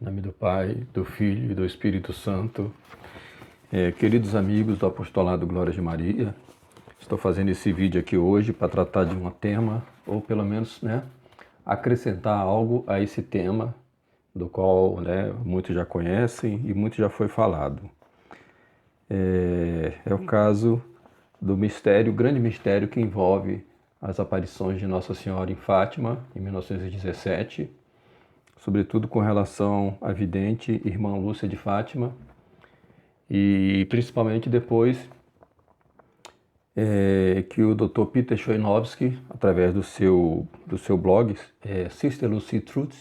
Em nome do Pai, do Filho e do Espírito Santo. Queridos amigos do Apostolado Glória de Maria, estou fazendo esse vídeo aqui hoje para tratar de um tema, ou pelo menos acrescentar algo a esse tema, do qual muitos já conhecem e muito já foi falado. É o caso do mistério, o grande mistério que envolve as aparições de Nossa Senhora em Fátima, em 1917, sobretudo com relação à vidente irmã Lúcia de Fátima, e principalmente depois que o Dr. Peter Choinovsky, através do seu blog, Sister Lucy Truth,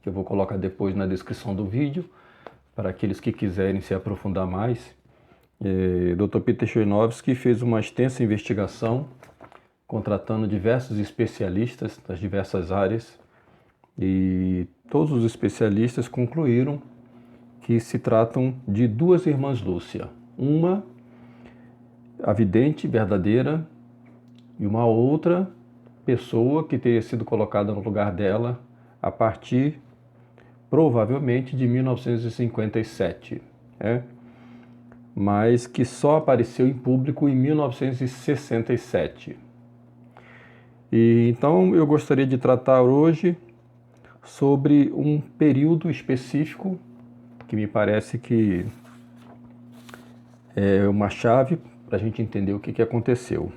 que eu vou colocar depois na descrição do vídeo, para aqueles que quiserem se aprofundar mais, Dr. Peter Choinovsky fez uma extensa investigação, contratando diversos especialistas das diversas áreas, e todos os especialistas concluíram que se tratam de duas irmãs Lúcia. Uma, a vidente verdadeira, e uma outra pessoa que teria sido colocada no lugar dela a partir, provavelmente, de 1957, mas que só apareceu em público em 1967. E então eu gostaria de tratar hoje sobre um período específico que me parece que é uma chave para a gente entender o que aconteceu.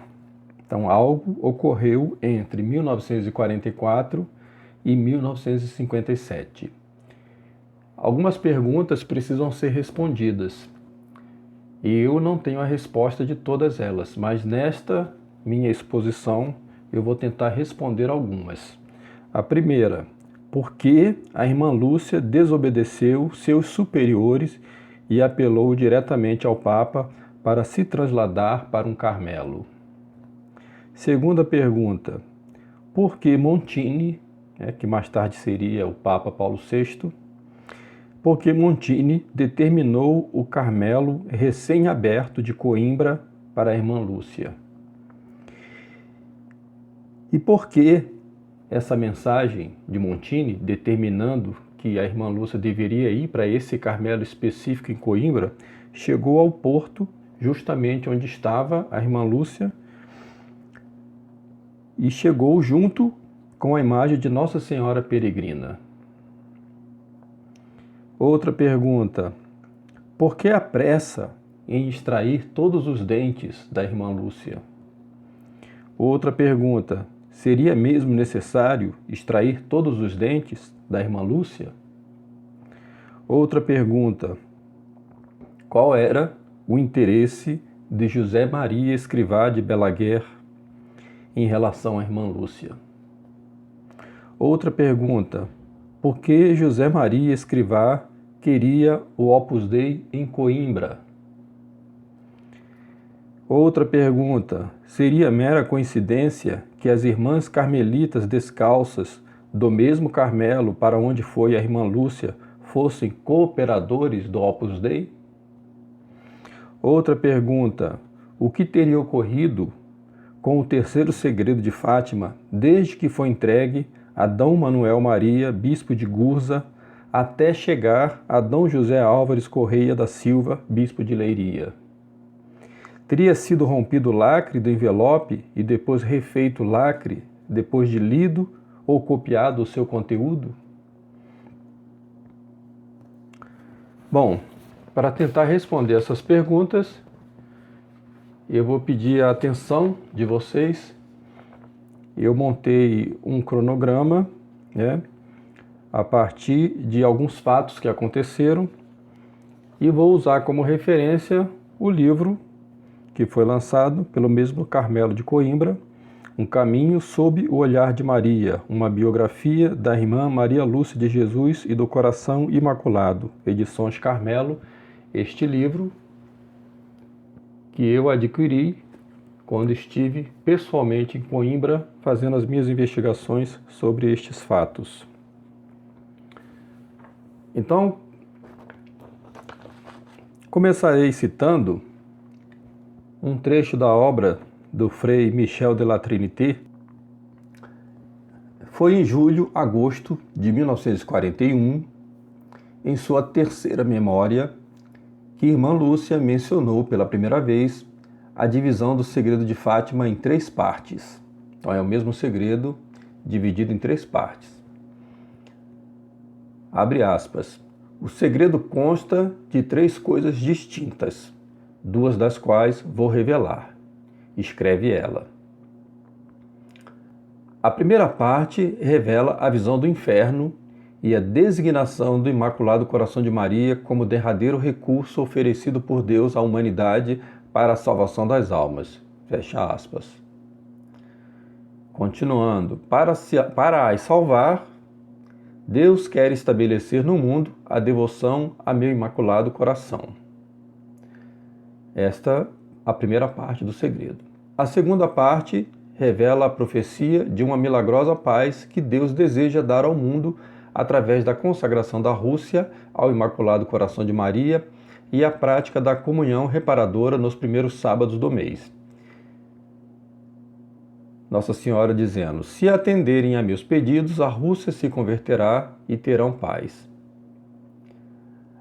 Então, algo ocorreu entre 1944 e 1957. Algumas perguntas precisam ser respondidas. E eu não tenho a resposta de todas elas, mas nesta minha exposição eu vou tentar responder algumas. A primeira: por que a irmã Lúcia desobedeceu seus superiores e apelou diretamente ao Papa para se trasladar para um Carmelo? Segunda pergunta: por que Montini, que mais tarde seria o Papa Paulo VI, por que Montini determinou o Carmelo recém-aberto de Coimbra para a irmã Lúcia? E por que essa mensagem de Montini, determinando que a irmã Lúcia deveria ir para esse Carmelo específico em Coimbra, chegou ao porto, justamente onde estava a irmã Lúcia, e chegou junto com a imagem de Nossa Senhora Peregrina? Outra pergunta: por que a pressa em extrair todos os dentes da irmã Lúcia? Outra pergunta: seria mesmo necessário extrair todos os dentes da irmã Lúcia? Outra pergunta: qual era o interesse de José Maria Escrivá de Balaguer em relação à irmã Lúcia? Outra pergunta: por que José Maria Escrivá queria o Opus Dei em Coimbra? Outra pergunta: seria mera coincidência que as irmãs carmelitas descalças do mesmo Carmelo para onde foi a irmã Lúcia fossem cooperadores do Opus Dei? Outra pergunta: o que teria ocorrido com o terceiro segredo de Fátima desde que foi entregue a Dom Manuel Maria, bispo de Gurza, até chegar a Dom José Álvares Correia da Silva, bispo de Leiria? Teria sido rompido o lacre do envelope e depois refeito o lacre, depois de lido ou copiado o seu conteúdo? Bom, para tentar responder essas perguntas, eu vou pedir a atenção de vocês. Eu montei um cronograma, a partir de alguns fatos que aconteceram, e vou usar como referência o livro que foi lançado pelo mesmo Carmelo de Coimbra, Um Caminho sob o Olhar de Maria, uma biografia da irmã Maria Lúcia de Jesus e do Coração Imaculado, Edições Carmelo. Este livro que eu adquiri quando estive pessoalmente em Coimbra fazendo as minhas investigações sobre estes fatos. Então, começarei citando um trecho da obra do Frei Michel de la Trinité. Foi em julho, agosto de 1941 em sua terceira memória, que Irmã Lúcia mencionou pela primeira vez a divisão do segredo de Fátima em 3 partes. Então é o mesmo segredo dividido em 3 partes. Abre aspas. O segredo consta de 3 coisas distintas, 2 das quais vou revelar, escreve ela. A primeira parte revela a visão do inferno e a designação do Imaculado Coração de Maria como derradeiro recurso oferecido por Deus à humanidade para a salvação das almas. Fecha aspas. Continuando, para as salvar, Deus quer estabelecer no mundo a devoção a meu Imaculado Coração. Esta a primeira parte do segredo. A segunda parte revela a profecia de uma milagrosa paz que Deus deseja dar ao mundo através da consagração da Rússia ao Imaculado Coração de Maria e a prática da comunhão reparadora nos primeiros sábados do mês. Nossa Senhora dizendo: se atenderem a meus pedidos, a Rússia se converterá e terão paz.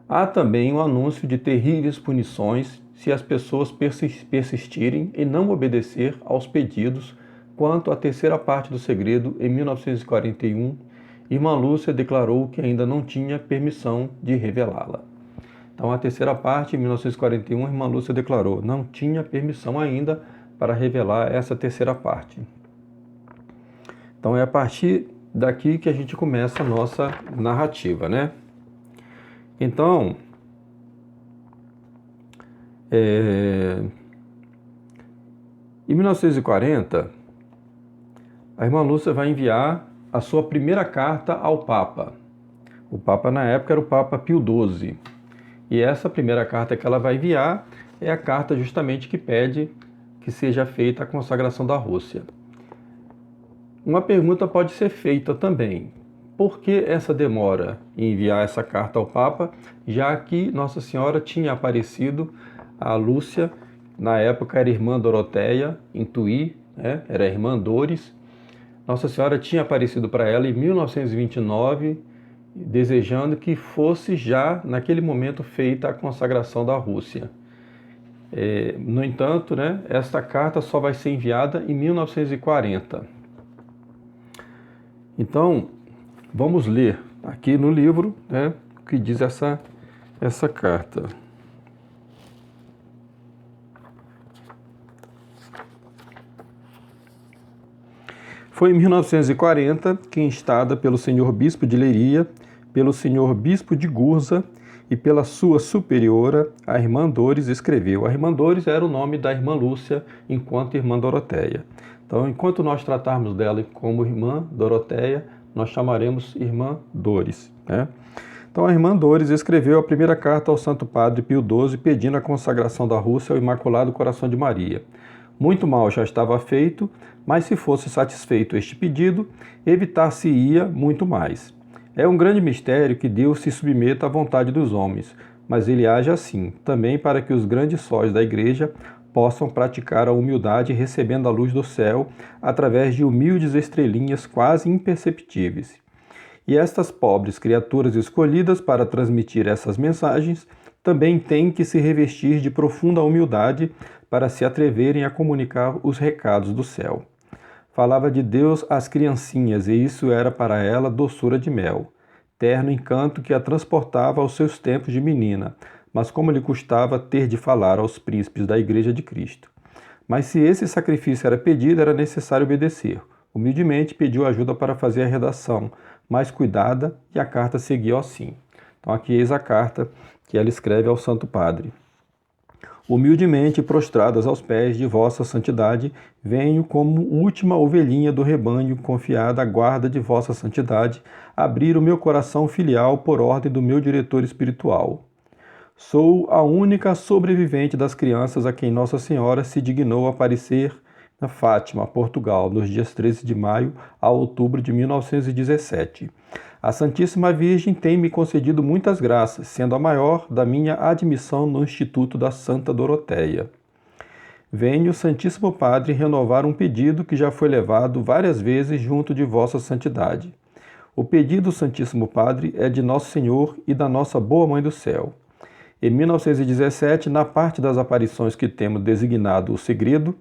Há também um anúncio de terríveis punições se as pessoas persistirem em não obedecer aos pedidos. Quanto à terceira parte do segredo, em 1941, Irmã Lúcia declarou que ainda não tinha permissão de revelá-la. Então, a terceira parte, em 1941, Irmã Lúcia declarou não tinha permissão ainda para revelar essa terceira parte. Então, é a partir daqui que a gente começa a nossa narrativa, né? Então, em 1940, a Irmã Lúcia vai enviar a sua primeira carta ao Papa. O Papa na época era o Papa Pio XII. E essa primeira carta que ela vai enviar é a carta justamente que pede que seja feita a consagração da Rússia. Uma pergunta pode ser feita também. Por que essa demora em enviar essa carta ao Papa, já que Nossa Senhora tinha aparecido a Lúcia, na época era Irmã Doroteia, em Tui, né? Era a Irmã Dores. Nossa Senhora tinha aparecido para ela em 1929, desejando que fosse já, naquele momento, feita a consagração da Rússia. No entanto, né, esta carta só vai ser enviada em 1940. Então, vamos ler aqui no livro, né, o que diz essa carta. Foi em 1940 que, instada pelo senhor bispo de Leiria, pelo senhor bispo de Gurza e pela sua superiora, a Irmã Dores escreveu. A Irmã Dores era o nome da Irmã Lúcia, enquanto Irmã Doroteia. Então, enquanto nós tratarmos dela como Irmã Doroteia, nós chamaremos Irmã Dores, né? Então, a Irmã Dores escreveu a primeira carta ao Santo Padre Pio XII, pedindo a consagração da Rússia ao Imaculado Coração de Maria. Muito mal já estava feito, mas se fosse satisfeito este pedido, evitar-se-ia muito mais. É um grande mistério que Deus se submeta à vontade dos homens, mas ele age assim, também para que os grandes sóis da Igreja possam praticar a humildade recebendo a luz do céu através de humildes estrelinhas quase imperceptíveis. E estas pobres criaturas escolhidas para transmitir essas mensagens também têm que se revestir de profunda humildade para se atreverem a comunicar os recados do céu. Falava de Deus às criancinhas, e isso era para ela doçura de mel, terno encanto que a transportava aos seus tempos de menina, mas como lhe custava ter de falar aos príncipes da Igreja de Cristo. Mas se esse sacrifício era pedido, era necessário obedecer. Humildemente pediu ajuda para fazer a redação, mais cuidada, e a carta seguiu assim. Então aqui eis a carta que ela escreve ao Santo Padre. Humildemente prostradas aos pés de vossa santidade, venho como última ovelhinha do rebanho, confiada à guarda de vossa santidade, abrir o meu coração filial por ordem do meu diretor espiritual. Sou a única sobrevivente das crianças a quem Nossa Senhora se dignou aparecer na Fátima, Portugal, nos dias 13 de maio a outubro de 1917. A Santíssima Virgem tem me concedido muitas graças, sendo a maior da minha admissão no Instituto da Santa Doroteia. Venho, Santíssimo Padre, renovar um pedido que já foi levado várias vezes junto de Vossa Santidade. O pedido do Santíssimo Padre é de Nosso Senhor e da nossa boa Mãe do Céu. Em 1917, na parte das aparições que temos designado o segredo,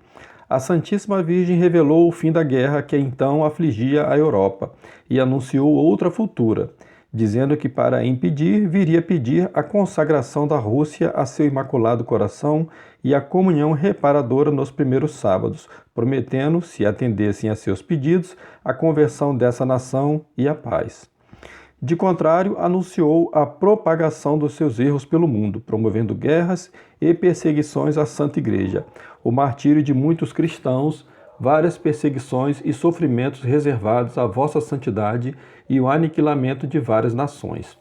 a Santíssima Virgem revelou o fim da guerra que então afligia a Europa e anunciou outra futura, dizendo que para impedir viria pedir a consagração da Rússia a seu Imaculado Coração e a comunhão reparadora nos primeiros sábados, prometendo, se atendessem a seus pedidos, a conversão dessa nação e a paz. De contrário, anunciou a propagação dos seus erros pelo mundo, promovendo guerras e perseguições à Santa Igreja, o martírio de muitos cristãos, várias perseguições e sofrimentos reservados à vossa santidade e o aniquilamento de várias nações.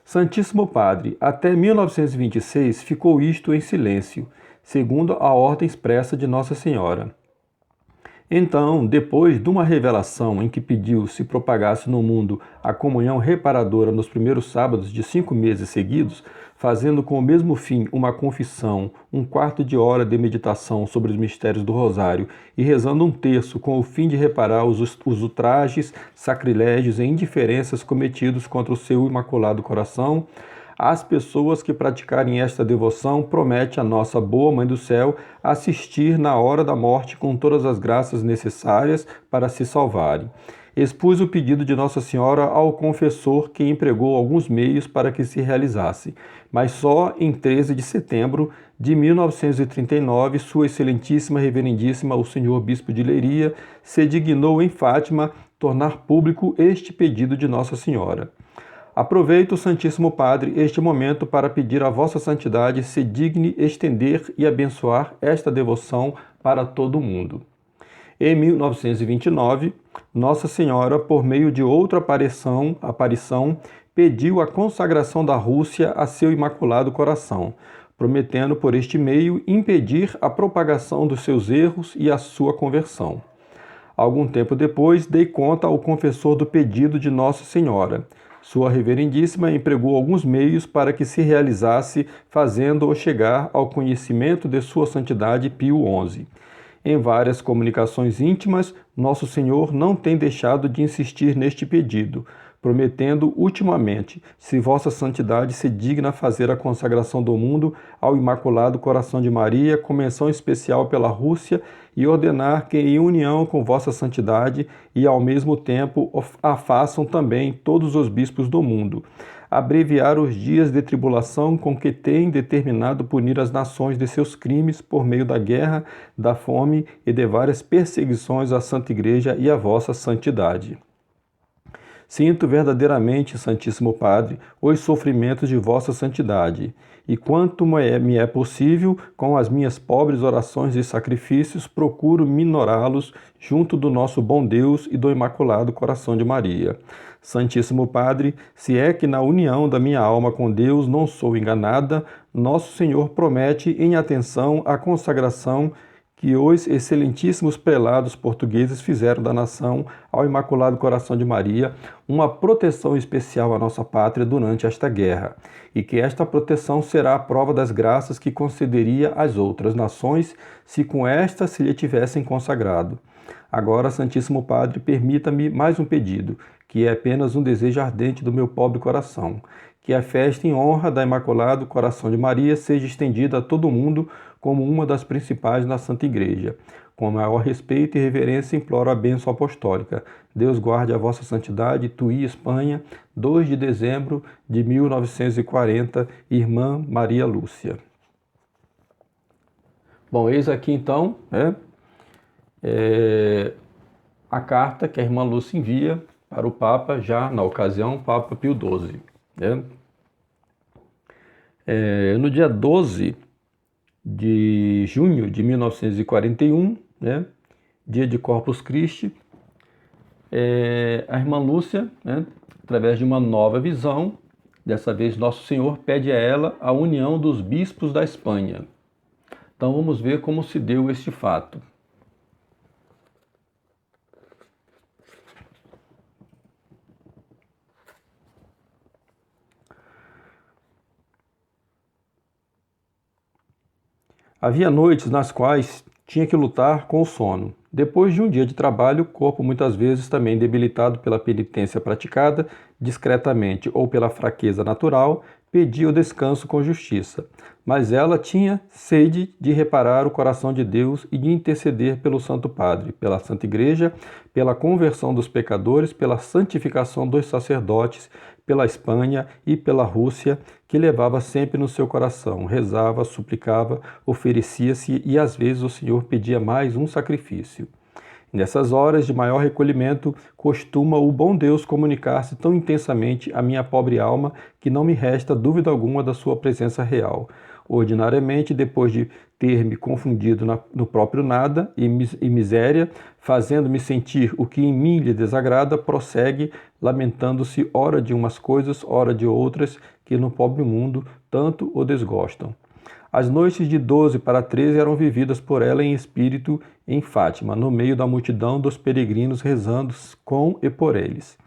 Santíssimo Padre, até 1926 ficou isto em silêncio, segundo a ordem expressa de Nossa Senhora. Então, depois de uma revelação em que pediu se propagasse no mundo a comunhão reparadora nos primeiros sábados de 5 meses seguidos, fazendo com o mesmo fim uma confissão, um quarto de hora de meditação sobre os mistérios do Rosário e rezando um terço com o fim de reparar os ultrajes, sacrilégios e indiferenças cometidos contra o seu Imaculado Coração, as pessoas que praticarem esta devoção promete a nossa boa Mãe do Céu assistir na hora da morte com todas as graças necessárias para se salvarem. Expus o pedido de Nossa Senhora ao confessor, que empregou alguns meios para que se realizasse, mas só em 13 de setembro de 1939, Sua Excelentíssima Reverendíssima o Senhor Bispo de Leiria se dignou em Fátima tornar público este pedido de Nossa Senhora. Aproveito, Santíssimo Padre, este momento para pedir a Vossa Santidade se digne estender e abençoar esta devoção para todo o mundo. Em 1929, Nossa Senhora, por meio de outra aparição, pediu a consagração da Rússia a seu Imaculado Coração, prometendo por este meio impedir a propagação dos seus erros e a sua conversão. Algum tempo depois, dei conta ao confessor do pedido de Nossa Senhora. Sua Reverendíssima empregou alguns meios para que se realizasse, fazendo-o chegar ao conhecimento de Sua Santidade Pio XI. Em várias comunicações íntimas, Nosso Senhor não tem deixado de insistir neste pedido, prometendo ultimamente, se Vossa Santidade se digna fazer a consagração do mundo ao Imaculado Coração de Maria, com menção especial pela Rússia, e ordenar que, em união com Vossa Santidade e ao mesmo tempo a façam também todos os bispos do mundo, abreviar os dias de tribulação com que tem determinado punir as nações de seus crimes por meio da guerra, da fome e de várias perseguições à Santa Igreja e à Vossa Santidade. Sinto verdadeiramente, Santíssimo Padre, os sofrimentos de Vossa Santidade, e quanto me é possível, com as minhas pobres orações e sacrifícios, procuro minorá-los junto do nosso bom Deus e do Imaculado Coração de Maria. Santíssimo Padre, se é que na união da minha alma com Deus não sou enganada, Nosso Senhor promete em atenção a consagração que os excelentíssimos prelados portugueses fizeram da nação ao Imaculado Coração de Maria uma proteção especial à nossa pátria durante esta guerra, e que esta proteção será a prova das graças que concederia às outras nações se com esta se lhe tivessem consagrado. Agora, Santíssimo Padre, permita-me mais um pedido, que é apenas um desejo ardente do meu pobre coração, que a festa em honra da Imaculado Coração de Maria seja estendida a todo o mundo como uma das principais na Santa Igreja. Com maior respeito e reverência imploro a bênção apostólica. Deus guarde a vossa santidade, Tuí, Espanha, 2 de dezembro de 1940, Irmã Maria Lúcia. Bom, eis aqui então a carta que a Irmã Lúcia envia para o Papa, já na ocasião, Papa Pio XII. No dia 12 de junho de 1941, dia de Corpus Christi, a Irmã Lúcia, através de uma nova visão, dessa vez Nosso Senhor pede a ela a união dos bispos da Espanha. Então vamos ver como se deu este fato. Havia noites nas quais tinha que lutar com o sono. Depois de um dia de trabalho, o corpo muitas vezes também debilitado pela penitência praticada discretamente ou pela fraqueza natural, pedia o descanso com justiça. Mas ela tinha sede de reparar o coração de Deus e de interceder pelo Santo Padre, pela Santa Igreja, pela conversão dos pecadores, pela santificação dos sacerdotes, pela Espanha e pela Rússia, que levava sempre no seu coração, rezava, suplicava, oferecia-se e às vezes o Senhor pedia mais um sacrifício. Nessas horas de maior recolhimento, costuma o bom Deus comunicar-se tão intensamente à minha pobre alma que não me resta dúvida alguma da sua presença real. Ordinariamente, depois de ter me confundido no próprio nada e miséria, fazendo-me sentir o que em mim lhe desagrada, prossegue, lamentando-se ora de umas coisas, ora de outras, que no pobre mundo tanto o desgostam. As noites de 12 para 13 eram vividas por ela em espírito em Fátima, no meio da multidão dos peregrinos rezando com e por eles.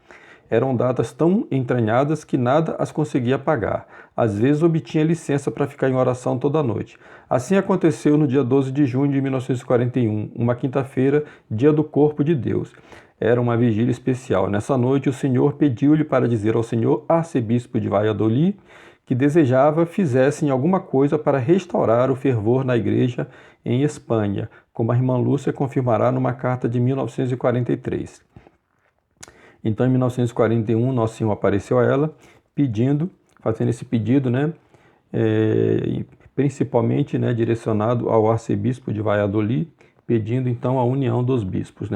Eram datas tão entranhadas que nada as conseguia pagar. Às vezes obtinha licença para ficar em oração toda a noite. Assim aconteceu no dia 12 de junho de 1941, uma quinta-feira, dia do Corpo de Deus. Era uma vigília especial. Nessa noite o Senhor pediu-lhe para dizer ao senhor arcebispo de Valladolid que desejava fizessem alguma coisa para restaurar o fervor na igreja em Espanha, como a irmã Lúcia confirmará numa carta de 1943. Então, em 1941, Nosso Senhor apareceu a ela, fazendo esse pedido, principalmente, direcionado ao arcebispo de Valladolid, pedindo então a união dos bispos,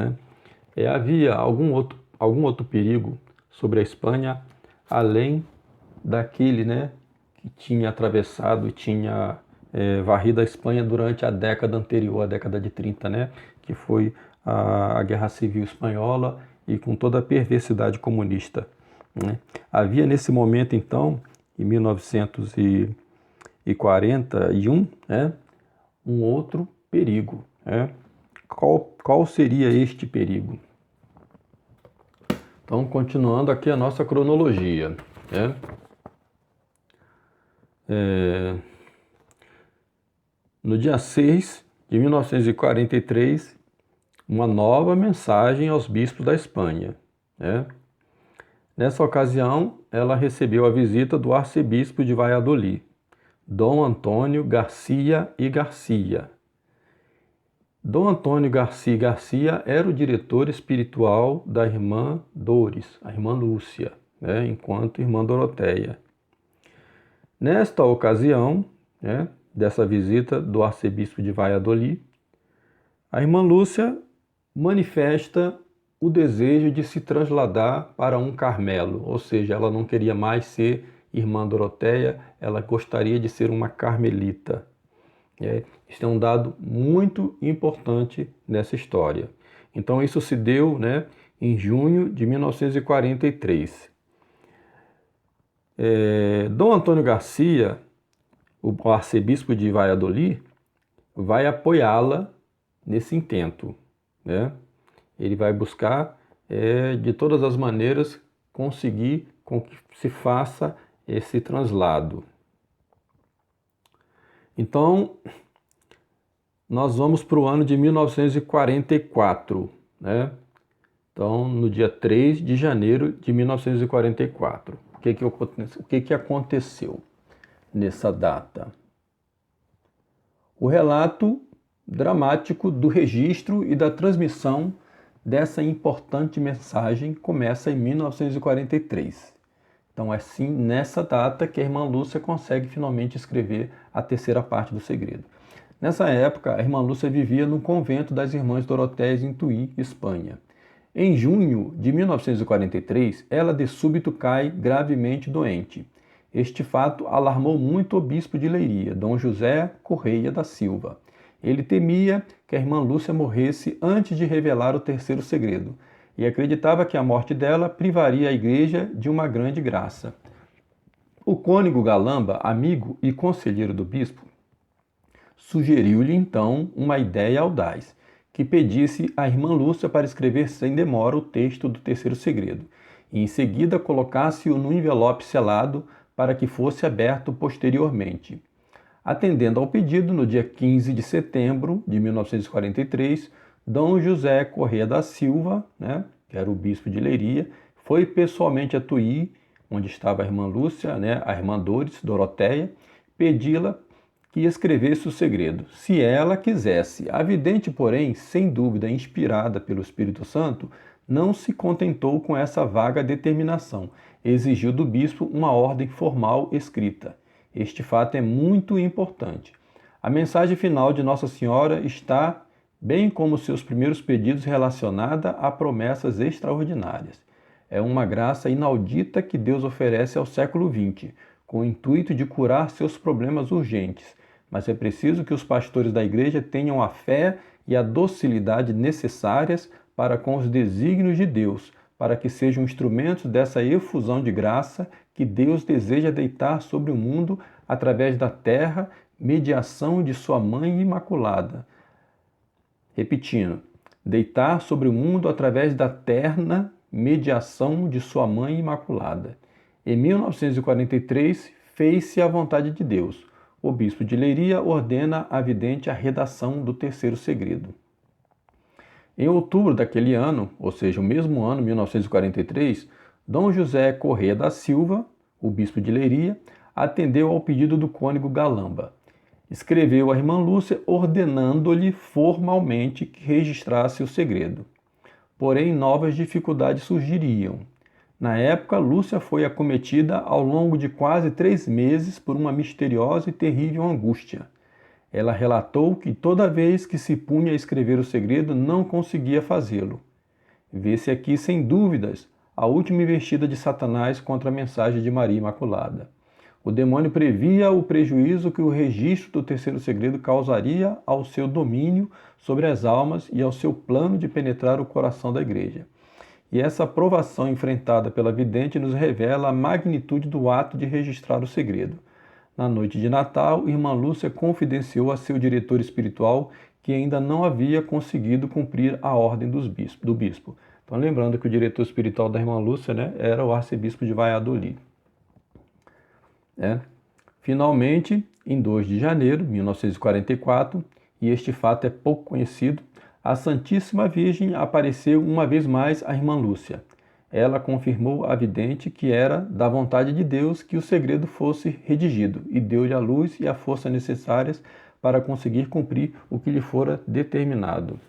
Havia algum outro perigo sobre a Espanha, além daquele, que tinha atravessado e tinha varrido a Espanha durante a década anterior, a década de 30, que foi a Guerra Civil Espanhola e com toda a perversidade comunista. Havia nesse momento, então, em 1941, um outro perigo. Qual seria este perigo? Então, continuando aqui a nossa cronologia. No dia 6 de 1943, uma nova mensagem aos bispos da Espanha. Nessa ocasião, ela recebeu a visita do arcebispo de Valladolid, Dom Antônio Garcia e Garcia. Dom Antônio Garcia Garcia era o diretor espiritual da irmã Dores, a irmã Lúcia, enquanto irmã Doroteia. Nesta ocasião, dessa visita do arcebispo de Valladolid, a irmã Lúcia manifesta o desejo de se trasladar para um Carmelo, ou seja, ela não queria mais ser irmã Doroteia, ela gostaria de ser uma carmelita. Isso é um dado muito importante nessa história. Então isso se deu em junho de 1943. Dom Antônio Garcia, o arcebispo de Valladolid, vai apoiá-la nesse intento. Ele vai buscar, de todas as maneiras, conseguir com que se faça esse translado. Então, nós vamos para o ano de 1944, Então, no dia 3 de janeiro de 1944. O que aconteceu nessa data? O relato dramático do registro e da transmissão dessa importante mensagem começa em 1943. Então é assim nessa data que a irmã Lúcia consegue finalmente escrever a terceira parte do segredo. Nessa época, a irmã Lúcia vivia no convento das Irmãs Doroteias em Tui, Espanha. Em junho de 1943, ela de súbito cai gravemente doente. Este fato alarmou muito o bispo de Leiria, Dom José Correia da Silva. Ele temia que a irmã Lúcia morresse antes de revelar o terceiro segredo, e acreditava que a morte dela privaria a igreja de uma grande graça. O cônego Galamba, amigo e conselheiro do bispo, sugeriu-lhe então uma ideia audaz, que pedisse à irmã Lúcia para escrever sem demora o texto do terceiro segredo, e em seguida colocasse-o no envelope selado para que fosse aberto posteriormente. Atendendo ao pedido, no dia 15 de setembro de 1943, Dom José Corrêa da Silva, né, que era o bispo de Leiria, foi pessoalmente a Tuí, onde estava a irmã Lúcia, né, a irmã Doroteia, pedi-la que escrevesse o segredo, se ela quisesse. A vidente, porém, sem dúvida inspirada pelo Espírito Santo, não se contentou com essa vaga determinação, exigiu do bispo uma ordem formal escrita. Este fato é muito importante. A mensagem final de Nossa Senhora está, bem como seus primeiros pedidos, relacionada a promessas extraordinárias. É uma graça inaudita que Deus oferece ao século XX, com o intuito de curar seus problemas urgentes. Mas é preciso que os pastores da Igreja tenham a fé e a docilidade necessárias para com os desígnios de Deus, para que sejam instrumentos dessa efusão de graça que Deus deseja deitar sobre o mundo através da terra, mediação de sua Mãe Imaculada. Repetindo, deitar sobre o mundo através da terna mediação de sua Mãe Imaculada. Em 1943, fez-se a vontade de Deus. O bispo de Leiria ordena à vidente a redação do terceiro segredo. Em outubro daquele ano, ou seja, o mesmo ano, 1943, Dom José Corrêa da Silva, o bispo de Leiria, atendeu ao pedido do cônego Galamba. Escreveu à irmã Lúcia ordenando-lhe formalmente que registrasse o segredo. Porém, novas dificuldades surgiriam. Na época, Lúcia foi acometida ao longo de quase 3 meses por uma misteriosa e terrível angústia. Ela relatou que toda vez que se punha a escrever o segredo, não conseguia fazê-lo. Vê-se aqui, sem dúvidas, a última investida de Satanás contra a mensagem de Maria Imaculada. O demônio previa o prejuízo que o registro do terceiro segredo causaria ao seu domínio sobre as almas e ao seu plano de penetrar o coração da Igreja. E essa provação enfrentada pela vidente nos revela a magnitude do ato de registrar o segredo. Na noite de Natal, irmã Lúcia confidenciou a seu diretor espiritual que ainda não havia conseguido cumprir a ordem do bispo. Então, lembrando que o diretor espiritual da irmã Lúcia, né, era o arcebispo de Valladolid. Finalmente, em 2 de janeiro de 1944, e este fato é pouco conhecido, a Santíssima Virgem apareceu uma vez mais à irmã Lúcia. Ela confirmou à vidente que era da vontade de Deus que o segredo fosse redigido e deu-lhe a luz e a força necessárias para conseguir cumprir o que lhe fora determinado.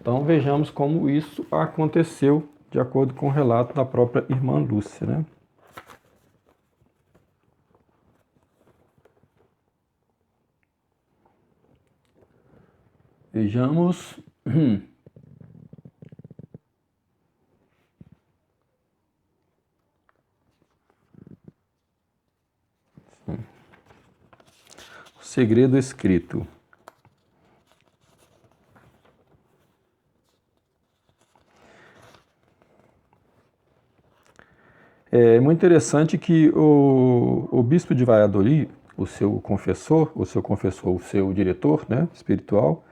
Então vejamos como isso aconteceu de acordo com o relato da própria irmã Lúcia, né? Vejamos. O segredo escrito. É muito interessante que o bispo de Valladolid, o seu diretor, né, espiritual,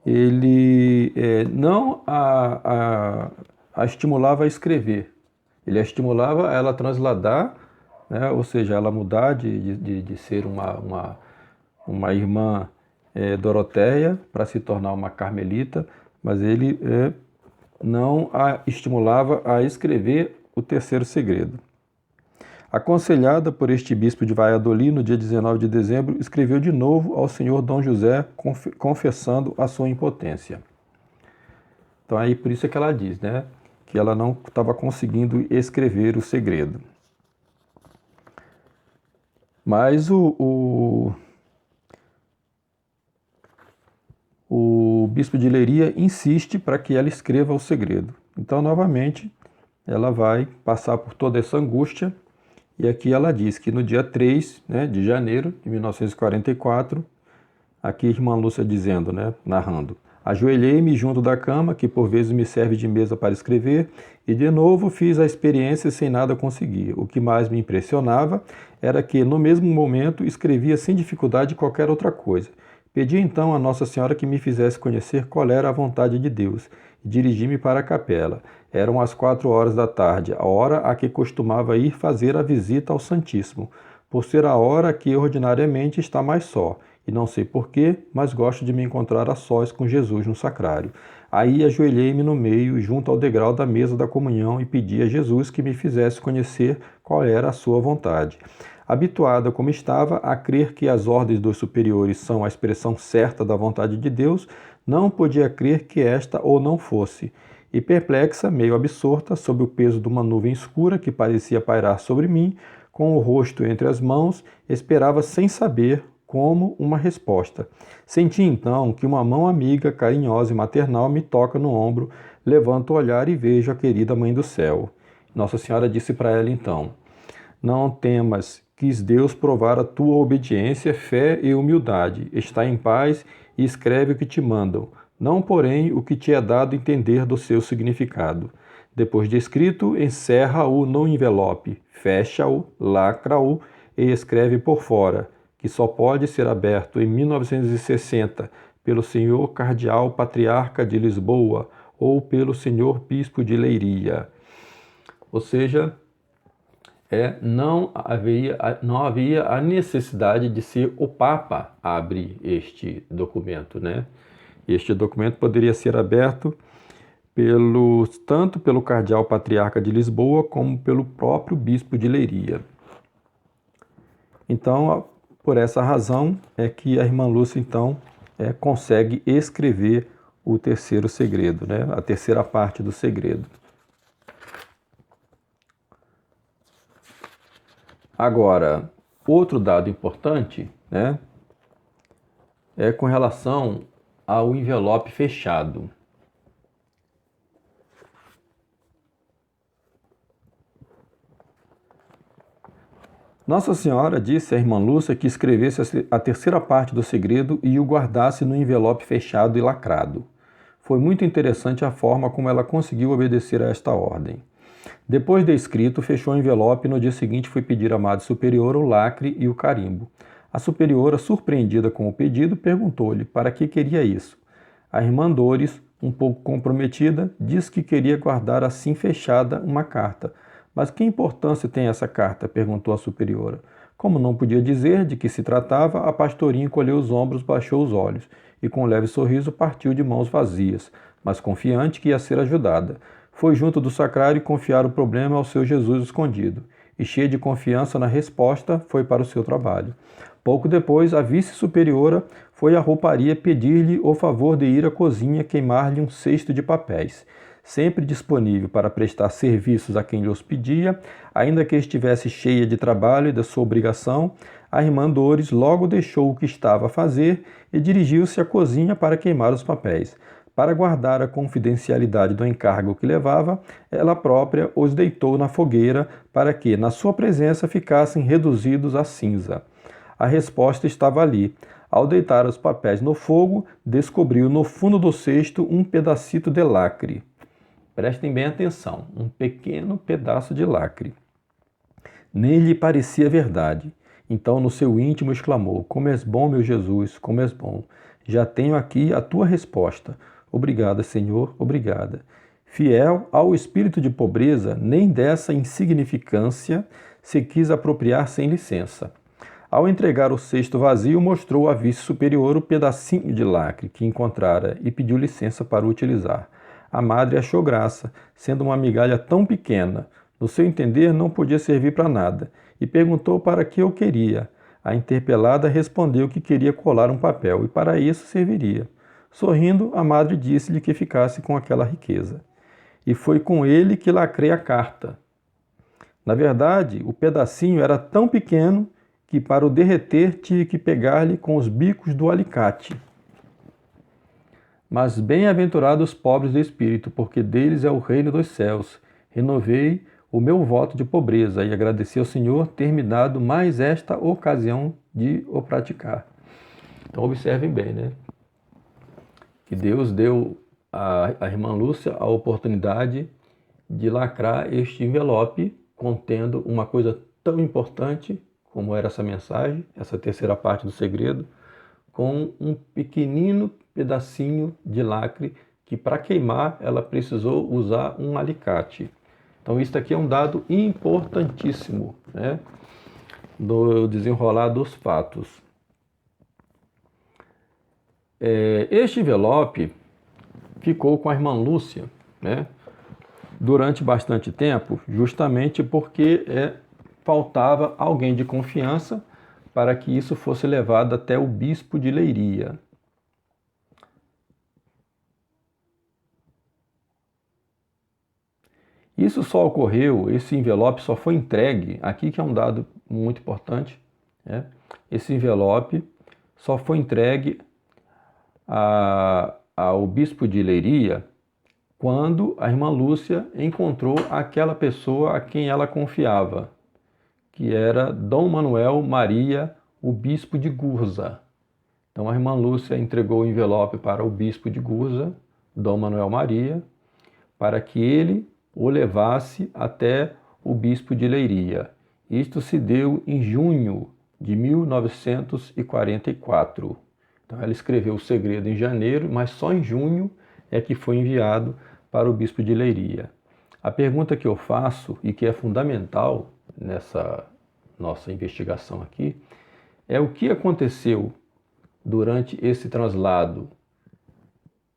ele não a estimulava a escrever, ele a estimulava a ela transladar, né, ou seja, ela mudar de ser uma irmã Doroteia para se tornar uma carmelita, mas ele não a estimulava a escrever o terceiro segredo. Aconselhada por este bispo de Valladolid, no dia 19 de dezembro, escreveu de novo ao senhor Dom José, confessando a sua impotência. Então aí por isso é que ela diz, né, que ela não estava conseguindo escrever o segredo. Mas o bispo de Leiria insiste para que ela escreva o segredo. Então, novamente, ela vai passar por toda essa angústia. E aqui ela diz que no dia 3, né, de janeiro de 1944, aqui a irmã Lúcia dizendo, né, narrando: ajoelhei-me junto da cama, que por vezes me serve de mesa para escrever, e de novo fiz a experiência sem nada conseguir. O que mais me impressionava era que, no mesmo momento, escrevia sem dificuldade qualquer outra coisa. Pedi então a Nossa Senhora que me fizesse conhecer qual era a vontade de Deus, e dirigi-me para a capela. Eram as 4 horas da tarde, a hora a que costumava ir fazer a visita ao Santíssimo, por ser a hora que ordinariamente está mais só, e não sei porquê, mas gosto de me encontrar a sós com Jesus no sacrário. Aí ajoelhei-me no meio, junto ao degrau da mesa da comunhão, e pedi a Jesus que me fizesse conhecer qual era a sua vontade. Habituada como estava a crer que as ordens dos superiores são a expressão certa da vontade de Deus, não podia crer que esta ou não fosse. E perplexa, meio absorta, sob o peso de uma nuvem escura que parecia pairar sobre mim, com o rosto entre as mãos, esperava sem saber como uma resposta. Senti então que uma mão amiga, carinhosa e maternal me toca no ombro, levanto o olhar e vejo a querida Mãe do Céu. Nossa Senhora disse para ela então: não temas, quis Deus provar a tua obediência, fé e humildade. Está em paz e escreve o que te mandam, não porém o que te é dado entender do seu significado. Depois de escrito, encerra-o no envelope, fecha-o, lacra-o e escreve por fora, que só pode ser aberto em 1960 pelo senhor cardeal patriarca de Lisboa ou pelo senhor bispo de Leiria. Ou seja, não havia a necessidade de ser o Papa a abrir este documento, né? Este documento poderia ser aberto tanto pelo cardeal patriarca de Lisboa como pelo próprio bispo de Leiria. Então, por essa razão é que a irmã Lúcia então consegue escrever o terceiro segredo, né? A terceira parte do segredo. Agora, outro dado importante, né, é com relação ao envelope fechado. Nossa Senhora disse à irmã Lúcia que escrevesse a terceira parte do segredo e o guardasse no envelope fechado e lacrado. Foi muito interessante a forma como ela conseguiu obedecer a esta ordem. Depois de escrito, fechou o envelope e no dia seguinte foi pedir à Madre Superiora o lacre e o carimbo. A superiora, surpreendida com o pedido, perguntou-lhe para que queria isso. A irmã Dores, um pouco comprometida, disse que queria guardar assim fechada uma carta. Mas que importância tem essa carta? Perguntou a superiora. Como não podia dizer de que se tratava, a pastorinha encolheu os ombros, baixou os olhos e com um leve sorriso partiu de mãos vazias, mas confiante que ia ser ajudada. Foi junto do sacrário confiar o problema ao seu Jesus escondido, e cheia de confiança na resposta, foi para o seu trabalho. Pouco depois, a vice-superiora foi à rouparia pedir-lhe o favor de ir à cozinha queimar-lhe um cesto de papéis. Sempre disponível para prestar serviços a quem lhe os pedia, ainda que estivesse cheia de trabalho e da sua obrigação, a irmã Dores logo deixou o que estava a fazer e dirigiu-se à cozinha para queimar os papéis. Para guardar a confidencialidade do encargo que levava, ela própria os deitou na fogueira para que, na sua presença, ficassem reduzidos a cinza. A resposta estava ali. Ao deitar os papéis no fogo, descobriu no fundo do cesto um pedacito de lacre. Prestem bem atenção, um pequeno pedaço de lacre. Nem lhe parecia verdade. Então, no seu íntimo, exclamou: como és bom, meu Jesus, como és bom. Já tenho aqui a tua resposta. Obrigada, Senhor, obrigada. Fiel ao espírito de pobreza, nem dessa insignificância se quis apropriar sem licença. Ao entregar o cesto vazio, mostrou à vice-superior o pedacinho de lacre que encontrara e pediu licença para o utilizar. A madre achou graça, sendo uma migalha tão pequena. No seu entender, não podia servir para nada, e perguntou para que eu queria. A interpelada respondeu que queria colar um papel, e para isso serviria. Sorrindo, a madre disse-lhe que ficasse com aquela riqueza. E foi com ele que lacrei a carta. Na verdade, o pedacinho era tão pequeno que para o derreter tive que pegar-lhe com os bicos do alicate. Mas bem-aventurados os pobres de espírito, porque deles é o reino dos céus. Renovei o meu voto de pobreza e agradeci ao Senhor ter me dado mais esta ocasião de o praticar. Então observem bem, né? Que Deus deu à irmã Lúcia a oportunidade de lacrar este envelope contendo uma coisa tão importante como era essa mensagem, essa terceira parte do segredo, com um pequenino pedacinho de lacre que para queimar ela precisou usar um alicate. Então isso aqui é um dado importantíssimo, né, do desenrolar dos fatos. Este envelope ficou com a irmã Lúcia, né, durante bastante tempo, justamente porque faltava alguém de confiança para que isso fosse levado até o bispo de Leiria. Isso só ocorreu, esse envelope só foi entregue, aqui que é um dado muito importante, né? Esse envelope só foi entregue ao bispo de Leiria quando a irmã Lúcia encontrou aquela pessoa a quem ela confiava, que era Dom Manuel Maria, o bispo de Gurza. Então a irmã Lúcia entregou o envelope para o bispo de Gurza, Dom Manuel Maria, para que ele o levasse até o bispo de Leiria. Isto se deu em junho de 1944. Então ela escreveu o segredo em janeiro, mas só em junho é que foi enviado para o bispo de Leiria. A pergunta que eu faço e que é fundamental nessa nossa investigação aqui é o que aconteceu durante esse traslado,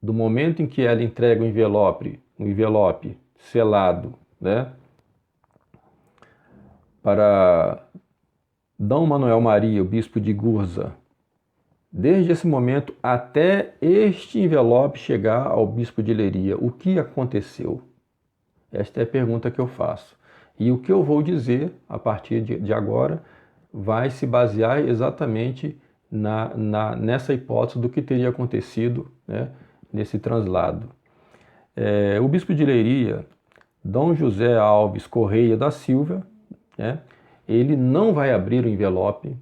do momento em que ela entrega o envelope selado, né, para Dom Manuel Maria, o bispo de Gurza, desde esse momento até este envelope chegar ao bispo de Leiria, o que aconteceu? Esta é a pergunta que eu faço. E o que eu vou dizer a partir de agora vai se basear exatamente nessa hipótese do que teria acontecido, né, nesse translado. O bispo de Leiria, Dom José Alves Correia da Silva, né, ele não vai abrir o envelope,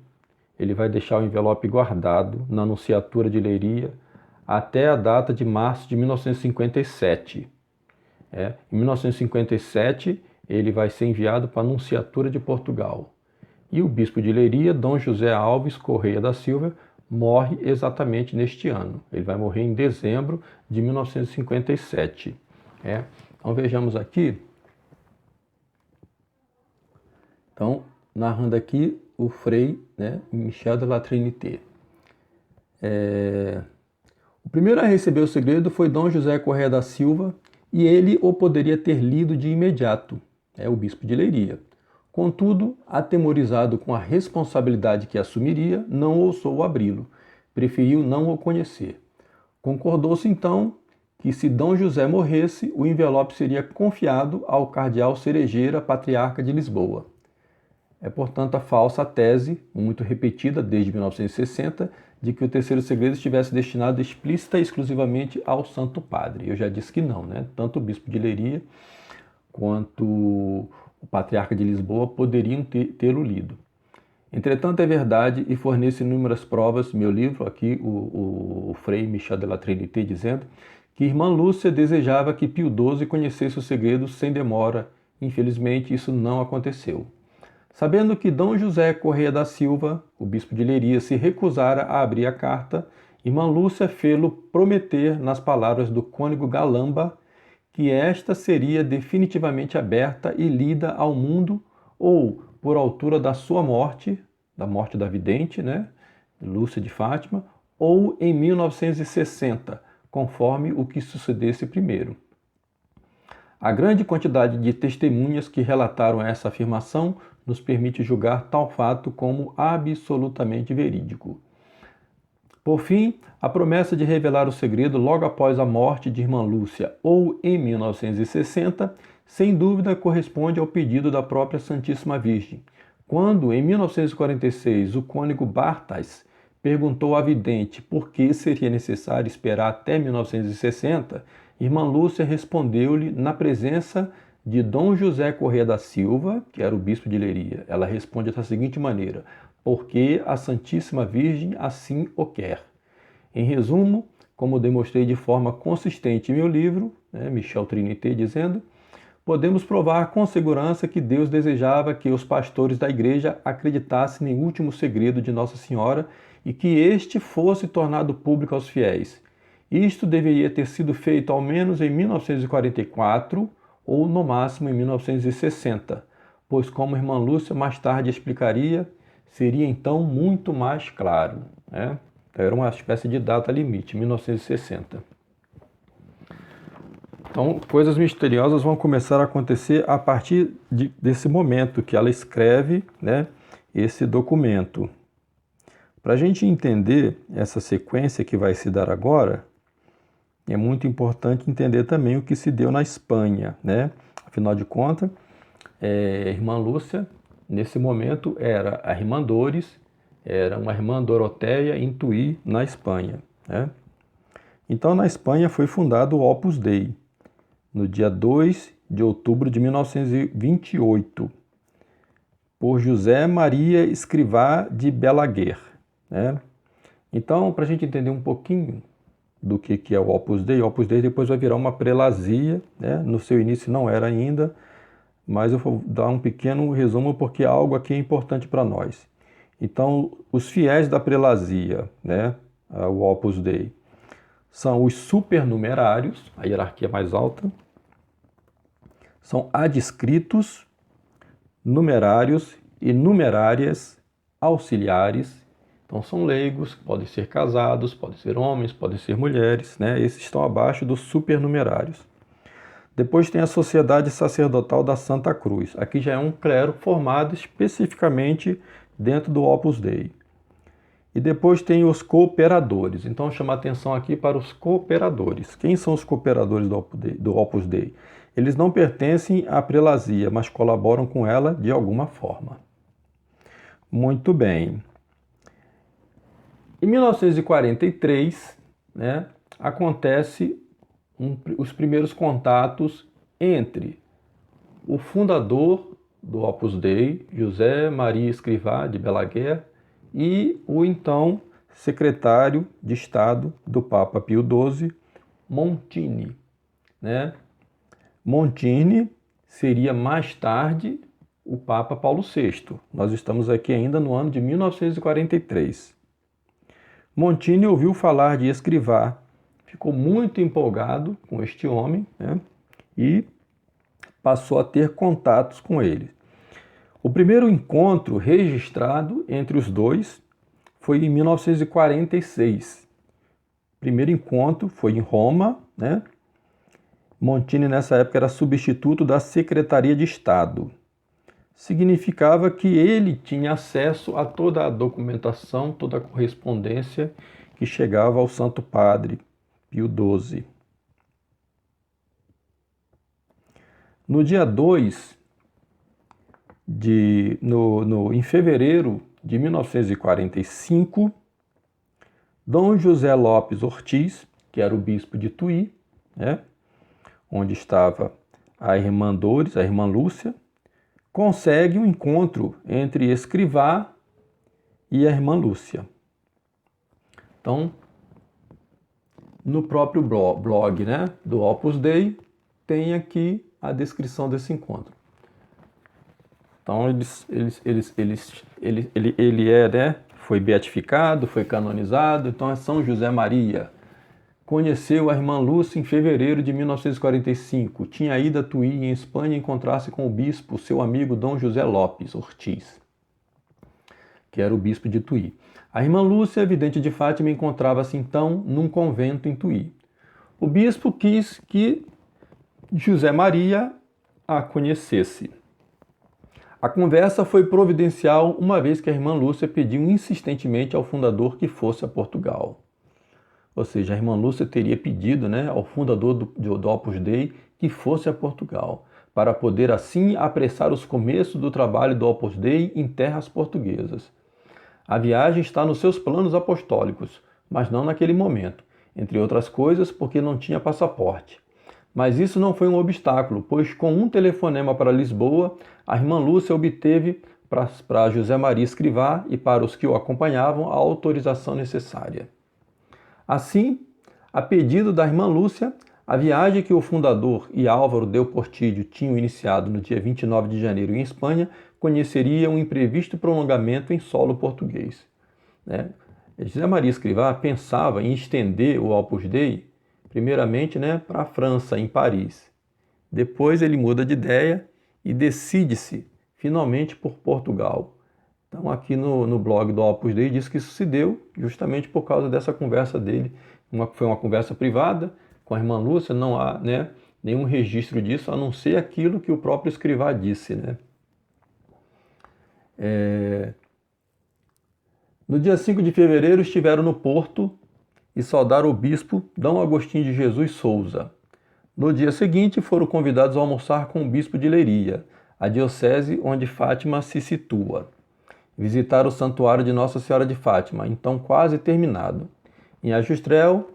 ele vai deixar o envelope guardado na Nunciatura de Leiria até a data de março de 1957. Em 1957, ele vai ser enviado para a Nunciatura de Portugal. E o bispo de Leiria, Dom José Alves Correia da Silva, morre exatamente neste ano. Ele vai morrer em dezembro de 1957. Então vejamos aqui. Então, narrando aqui o Frei, né, Michel de la Trinité. O primeiro a receber o segredo foi Dom José Correia da Silva, e ele o poderia ter lido de imediato, o bispo de Leiria. Contudo, atemorizado com a responsabilidade que assumiria, não ousou abri-lo, preferiu não o conhecer. Concordou-se então que, se Dom José morresse, o envelope seria confiado ao cardeal Cerejeira, patriarca de Lisboa. Portanto, a falsa tese, muito repetida desde 1960, de que o terceiro segredo estivesse destinado explícita e exclusivamente ao Santo Padre. Eu já disse que não, né? Tanto o bispo de Leiria quanto o patriarca de Lisboa poderiam tê-lo lido. Entretanto, é verdade e fornece inúmeras provas, meu livro aqui, o Frei Michel de la Trinité, dizendo que irmã Lúcia desejava que Pio XII conhecesse o segredo sem demora. Infelizmente, isso não aconteceu. Sabendo que Dom José Correia da Silva, o bispo de Leiria, se recusara a abrir a carta, irmã Lúcia fê-lo prometer nas palavras do cônego Galamba que esta seria definitivamente aberta e lida ao mundo ou por altura da sua morte, da morte da vidente, né, Lúcia de Fátima, ou em 1960, conforme o que sucedesse primeiro. A grande quantidade de testemunhas que relataram essa afirmação nos permite julgar tal fato como absolutamente verídico. Por fim, a promessa de revelar o segredo logo após a morte de irmã Lúcia ou em 1960, sem dúvida corresponde ao pedido da própria Santíssima Virgem. Quando, em 1946, o cônego Bartas perguntou à vidente por que seria necessário esperar até 1960, irmã Lúcia respondeu-lhe na presença de Dom José Correia da Silva, que era o bispo de Leiria. Ela responde da seguinte maneira: porque a Santíssima Virgem assim o quer. Em resumo, como demonstrei de forma consistente em meu livro, Michel Trinité dizendo, podemos provar com segurança que Deus desejava que os pastores da igreja acreditassem no último segredo de Nossa Senhora e que este fosse tornado público aos fiéis. Isto deveria ter sido feito ao menos em 1944 ou no máximo em 1960, pois, como a irmã Lúcia mais tarde explicaria, seria então muito mais claro. Então, era uma espécie de data limite, 1960. Então, coisas misteriosas vão começar a acontecer a partir desse momento que ela escreve, né, esse documento. Para a gente entender essa sequência que vai se dar agora, é muito importante entender também o que se deu na Espanha, né? Afinal de contas, a irmã Lúcia, nesse momento, era a irmã Dores, era uma irmã Doroteia em Tui, na Espanha, né? Então, na Espanha foi fundado o Opus Dei, no dia 2 de outubro de 1928, por José Maria Escrivá de Balaguer, né? Então, para a gente entender um pouquinho do que é o Opus Dei depois vai virar uma prelazia, né? No seu início não era ainda, mas eu vou dar um pequeno resumo porque algo aqui é importante para nós. Então, os fiéis da prelazia, né? O Opus Dei, são os supernumerários, a hierarquia mais alta, são adscritos, numerários e numerárias auxiliares. Então são leigos, podem ser casados, podem ser homens, podem ser mulheres, né? Esses estão abaixo dos supernumerários. Depois tem a Sociedade Sacerdotal da Santa Cruz. Aqui já é um clero formado especificamente dentro do Opus Dei. E depois tem os cooperadores. Então chama atenção aqui para os cooperadores. Quem são os cooperadores do Opus Dei? Eles não pertencem à prelazia, mas colaboram com ela de alguma forma. Muito bem. Em 1943, né, acontece os primeiros contatos entre o fundador do Opus Dei, José Maria Escrivá de Balaguer, e o então secretário de Estado do Papa Pio XII, Montini, né? Montini seria mais tarde o Papa Paulo VI. Nós estamos aqui ainda no ano de 1943. Montini ouviu falar de Escrivá, ficou muito empolgado com este homem, né? E passou a ter contatos com ele. O primeiro encontro registrado entre os dois foi em 1946. O primeiro encontro foi em Roma, né? Montini, nessa época, era substituto da Secretaria de Estado. Significava que ele tinha acesso a toda a documentação, toda a correspondência que chegava ao Santo Padre Pio XII. No dia 2, em fevereiro de 1945, Dom José Lopes Ortiz, que era o bispo de Tui, né, onde estava a irmã Dores, a irmã Lúcia, consegue um encontro entre Escrivá e a irmã Lúcia. Então, no próprio blog, né, do Opus Dei, tem aqui a descrição desse encontro. Então, ele é, né, foi beatificado, foi canonizado, então é São José Maria. Conheceu a irmã Lúcia em fevereiro de 1945. Tinha ido a Tui, em Espanha, encontrar-se com o bispo, seu amigo Dom José Lopes Ortiz, que era o bispo de Tui. A irmã Lúcia, vidente de Fátima, encontrava-se então num convento em Tui. O bispo quis que José Maria a conhecesse. A conversa foi providencial, uma vez que a irmã Lúcia pediu insistentemente ao fundador que fosse a Portugal. Ou seja, a irmã Lúcia teria pedido, né, ao fundador do Opus Dei que fosse a Portugal, para poder assim apressar os começos do trabalho do Opus Dei em terras portuguesas. A viagem está nos seus planos apostólicos, mas não naquele momento, entre outras coisas porque não tinha passaporte. Mas isso não foi um obstáculo, pois com um telefonema para Lisboa, a irmã Lúcia obteve para José Maria Escrivá e para os que o acompanhavam a autorização necessária. Assim, a pedido da irmã Lúcia, a viagem que o fundador e Álvaro Del Portillo tinham iniciado no dia 29 de janeiro em Espanha conheceria um imprevisto prolongamento em solo português, né? José Maria Escrivá pensava em estender o Opus Dei, primeiramente, né, para a França, em Paris. Depois ele muda de ideia e decide-se finalmente por Portugal. Então, aqui no blog do Opus Dei diz que isso se deu justamente por causa dessa conversa dele. Foi uma conversa privada com a irmã Lúcia, não há, né, nenhum registro disso, a não ser aquilo que o próprio escrivá disse, né? No dia 5 de fevereiro estiveram no Porto e saudaram o bispo D. Agostinho de Jesus Souza. No dia seguinte foram convidados a almoçar com o bispo de Leiria, a diocese onde Fátima se situa. Visitaram o santuário de Nossa Senhora de Fátima, então quase terminado. Em Ajustrel,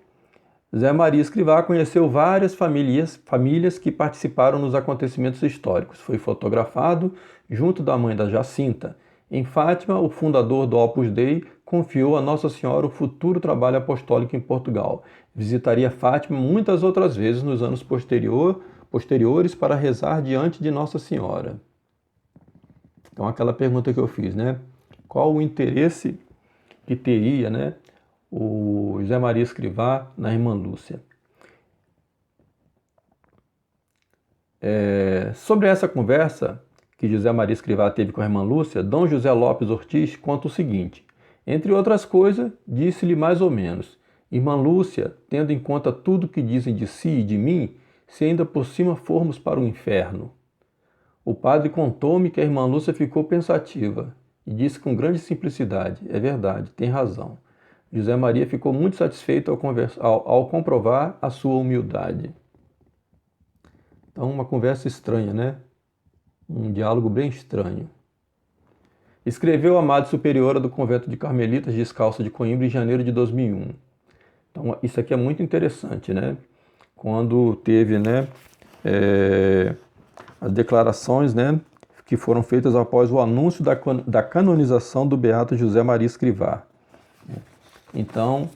Zé Maria Escrivá conheceu várias famílias que participaram nos acontecimentos históricos. Foi fotografado junto da mãe da Jacinta. Em Fátima, o fundador do Opus Dei confiou a Nossa Senhora o futuro trabalho apostólico em Portugal. Visitaria Fátima muitas outras vezes nos anos posteriores para rezar diante de Nossa Senhora. Então, aquela pergunta que eu fiz, né? Qual o interesse que teria, né, o José Maria Escrivá na irmã Lúcia? Sobre essa conversa que José Maria Escrivá teve com a irmã Lúcia, Dom José Lopes Ortiz conta o seguinte: entre outras coisas, disse-lhe mais ou menos: irmã Lúcia, tendo em conta tudo que dizem de si e de mim, se ainda por cima formos para o inferno. O padre contou-me que a irmã Lúcia ficou pensativa e disse com grande simplicidade: é verdade, tem razão. José Maria ficou muito satisfeito ao comprovar a sua humildade. Então, uma conversa estranha, né? Um diálogo bem estranho. Escreveu a Madre Superiora do Convento de Carmelitas Descalço de Coimbra em janeiro de 2001. Então, isso aqui é muito interessante, né? Quando teve, né, as declarações, né, que foram feitas após o anúncio da canonização do beato José Maria Escrivá. Então,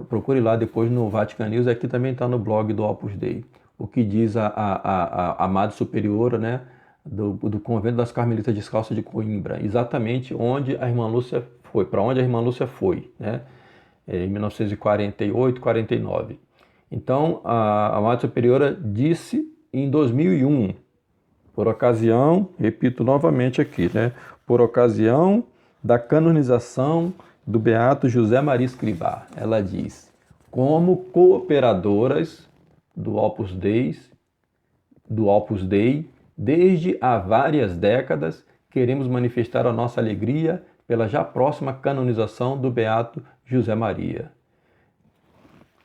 procure lá depois no Vatican News, aqui também está no blog do Opus Dei, o que diz a Madre Superiora, né, do Convento das Carmelitas Descalças de Coimbra, exatamente onde a irmã Lúcia foi, para onde a irmã Lúcia foi, né, em 1948, 49. Então, a Madre Superiora disse em 2001, por ocasião, repito novamente aqui, né, por ocasião da canonização do beato José Maria Escrivá, ela diz: como cooperadoras do Opus Dei, desde há várias décadas, queremos manifestar a nossa alegria pela já próxima canonização do beato José Maria.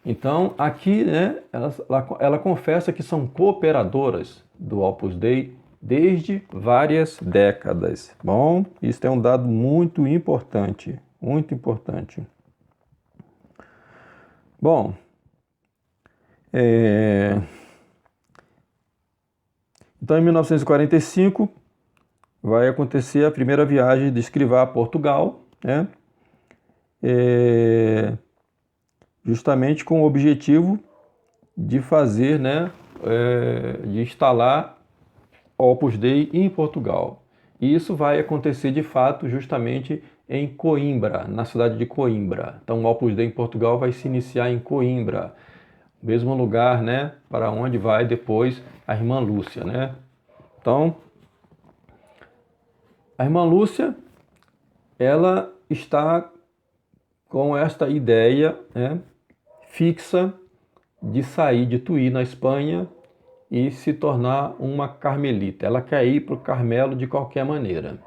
Então, aqui, né, ela confessa que são cooperadoras do Opus Dei desde várias décadas. Bom, isso é um dado muito importante, muito importante. Bom, então em 1945 vai acontecer a primeira viagem de Escrivá a Portugal, né? Justamente com o objetivo de fazer, né, de instalar Opus Dei em Portugal. E isso vai acontecer de fato justamente em Coimbra, na cidade de Coimbra. Então o Opus Dei em Portugal vai se iniciar em Coimbra, mesmo lugar, né, para onde vai depois a irmã Lúcia, né? Então, a irmã Lúcia, ela está com esta ideia, né, fixa de sair de Tui, na Espanha, e se tornar uma carmelita. Ela quer ir para o Carmelo de qualquer maneira.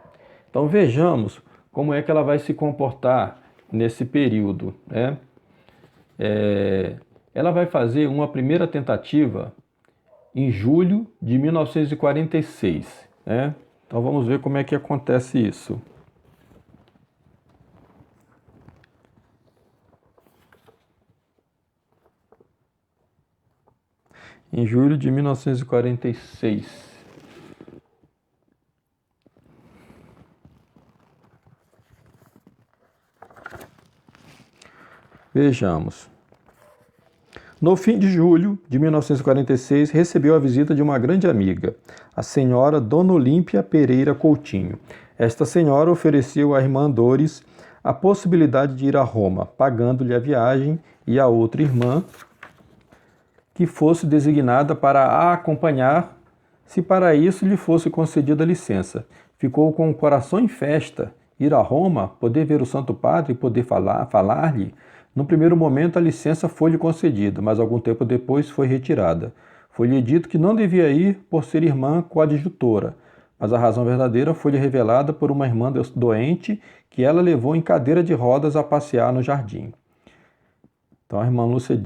Então vejamos como é que ela vai se comportar nesse período, né? Ela vai fazer uma primeira tentativa em julho de 1946, né? Então vamos ver como é que acontece isso. Em julho de 1946. Vejamos. No fim de julho de 1946, recebeu a visita de uma grande amiga, a senhora Dona Olímpia Pereira Coutinho. Esta senhora ofereceu à irmã Dores a possibilidade de ir a Roma, pagando-lhe a viagem, e a outra irmã que fosse designada para a acompanhar, se para isso lhe fosse concedida licença. ficou com o coração em festa. Ir a Roma, poder ver o Santo Padre e poder falar-lhe. No primeiro momento a licença foi-lhe concedida, mas algum tempo depois foi retirada. Foi-lhe dito que não devia ir por ser irmã coadjutora, mas a razão verdadeira foi-lhe revelada por uma irmã doente que ela levou em cadeira de rodas a passear no jardim. Então a irmã Lúcia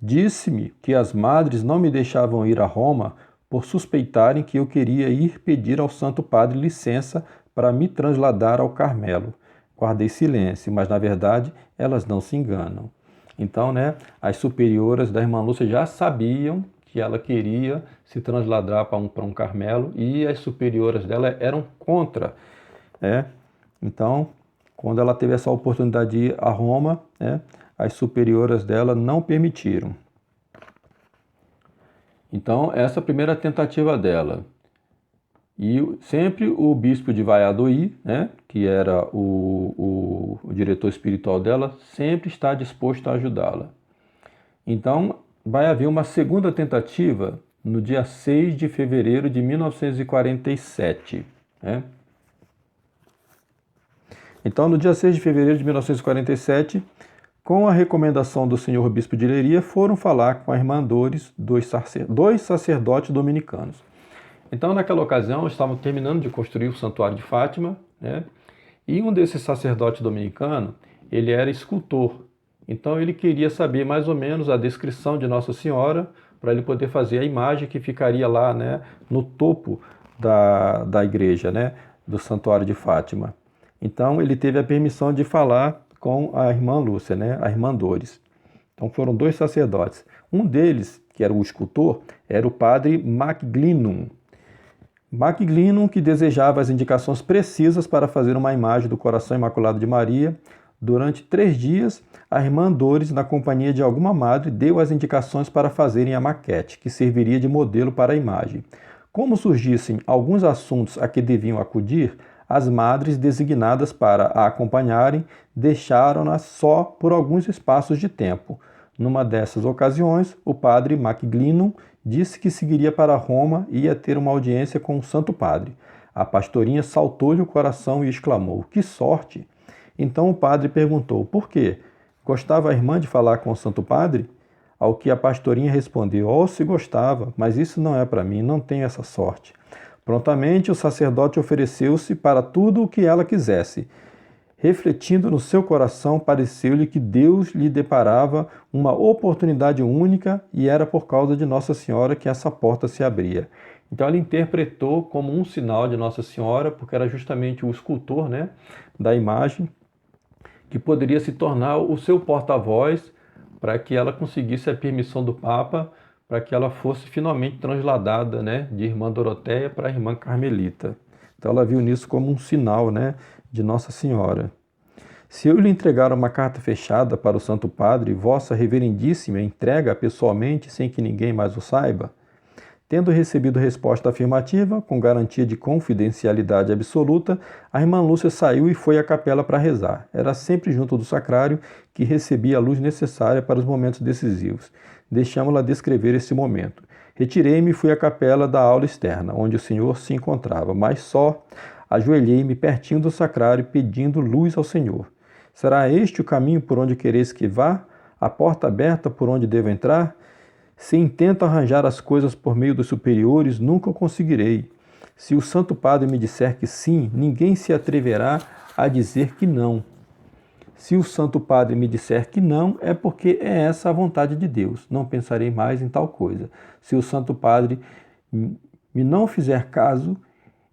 disse-me que as madres não me deixavam ir a Roma por suspeitarem que eu queria ir pedir ao Santo Padre licença para me transladar ao Carmelo. Guardei silêncio, mas na verdade elas não se enganam. Então, as superioras da irmã Lúcia já sabiam que ela queria se transladar para um Carmelo e as superioras dela eram contra. Então, quando ela teve essa oportunidade de ir a Roma, as superioras dela não permitiram. Então, essa é a primeira tentativa dela. E sempre o bispo de Valladolid, que era o diretor espiritual dela, sempre está disposto a ajudá-la. Então, vai haver uma segunda tentativa no dia 6 de fevereiro de 1947. Então, no dia 6 de fevereiro de 1947, com a recomendação do senhor bispo de Leiria, foram falar com a irmã Dores, dois sacerdotes dominicanos. Então, naquela ocasião, estavam terminando de construir o Santuário de Fátima, e um desses sacerdotes dominicanos, ele era escultor. Então, ele queria saber mais ou menos a descrição de Nossa Senhora para ele poder fazer a imagem que ficaria lá, no topo da igreja, do Santuário de Fátima. Então, ele teve a permissão de falar com a irmã Lúcia, a irmã Dores. Então, foram dois sacerdotes. Um deles, que era o escultor, era o padre MacGlinnon. MacGlinnon, que desejava as indicações precisas para fazer uma imagem do Coração Imaculado de Maria. Durante 3 dias, a irmã Dores, na companhia de alguma madre, deu as indicações para fazerem a maquete, que serviria de modelo para a imagem. Como surgissem alguns assuntos a que deviam acudir, as madres designadas para a acompanharem deixaram-na só por alguns espaços de tempo. Numa dessas ocasiões, o padre MacGlinnon disse que seguiria para Roma e ia ter uma audiência com o Santo Padre. A pastorinha saltou-lhe o coração e exclamou: "Que sorte!" Então o padre perguntou: "Por quê? Gostava a irmã de falar com o Santo Padre?" Ao que a pastorinha respondeu: "Oh, se gostava, mas isso não é para mim, não tenho essa sorte." Prontamente o sacerdote ofereceu-se para tudo o que ela quisesse. Refletindo no seu coração, pareceu-lhe que Deus lhe deparava uma oportunidade única e era por causa de Nossa Senhora que essa porta se abria. Então ela interpretou como um sinal de Nossa Senhora, porque era justamente o escultor, da imagem, que poderia se tornar o seu porta-voz para que ela conseguisse a permissão do Papa, para que ela fosse finalmente transladada, de irmã Doroteia para a irmã Carmelita. Então ela viu nisso como um sinal, de Nossa Senhora. "Se eu lhe entregar uma carta fechada para o Santo Padre, Vossa Reverendíssima entrega pessoalmente sem que ninguém mais o saiba?" Tendo recebido resposta afirmativa, com garantia de confidencialidade absoluta, a irmã Lúcia saiu e foi à capela para rezar. Era sempre junto do sacrário que recebia a luz necessária para os momentos decisivos. Deixamo-la descrever esse momento. "Retirei-me e fui à capela da aula externa, onde o Senhor se encontrava, mas só ajoelhei-me pertinho do sacrário, pedindo luz ao Senhor. Será este o caminho por onde quereis que vá? A porta aberta por onde devo entrar? Se intento arranjar as coisas por meio dos superiores, nunca o conseguirei. Se o Santo Padre me disser que sim, ninguém se atreverá a dizer que não. Se o Santo Padre me disser que não, é porque é essa a vontade de Deus. Não pensarei mais em tal coisa. Se o Santo Padre me não fizer caso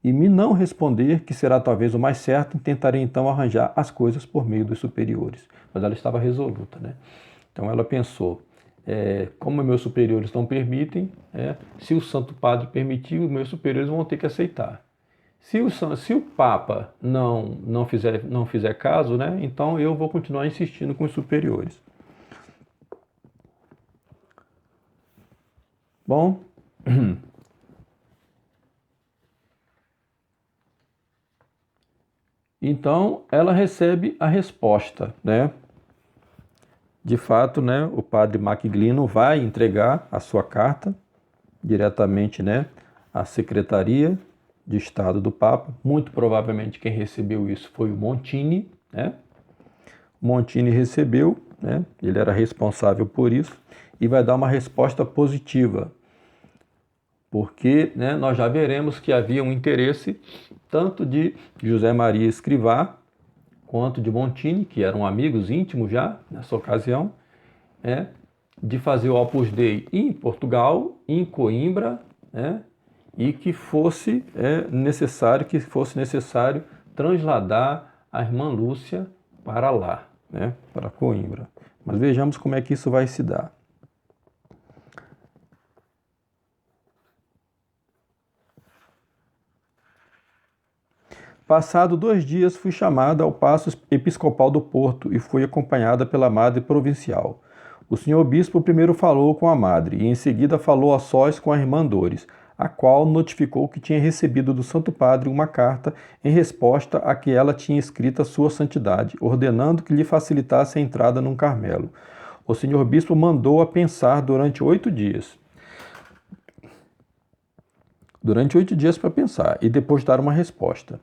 e me não responder, que será talvez o mais certo, tentarei então arranjar as coisas por meio dos superiores." Mas ela estava resoluta, Então ela pensou: como meus superiores não permitem, se o Santo Padre permitir, os meus superiores vão ter que aceitar. Se o Papa não fizer caso, então eu vou continuar insistindo com os superiores. Bom, então ela recebe a resposta, De fato, o padre MacGlinnon vai entregar a sua carta diretamente, à secretaria, de Estado do Papa. Muito provavelmente quem recebeu isso foi o Montini, né? Montini recebeu, né? Ele era responsável por isso e vai dar uma resposta positiva, porque, né, nós já veremos que havia um interesse tanto de José Maria Escrivá quanto de Montini, que eram amigos íntimos já nessa ocasião, né, de fazer o Opus Dei em Portugal, em Coimbra, né, e que fosse necessário transladar a irmã Lúcia para lá, né, para Coimbra. Mas vejamos como é que isso vai se dar. Passado 2 dias, fui chamada ao Paço Episcopal do Porto e fui acompanhada pela Madre Provincial. O senhor Bispo primeiro falou com a Madre e em seguida falou a sós com a irmã Dores, a qual notificou que tinha recebido do Santo Padre uma carta em resposta a que ela tinha escrito a Sua Santidade, ordenando que lhe facilitasse a entrada num Carmelo. O senhor Bispo mandou-a pensar durante 8 dias. Durante 8 dias para pensar e depois dar uma resposta.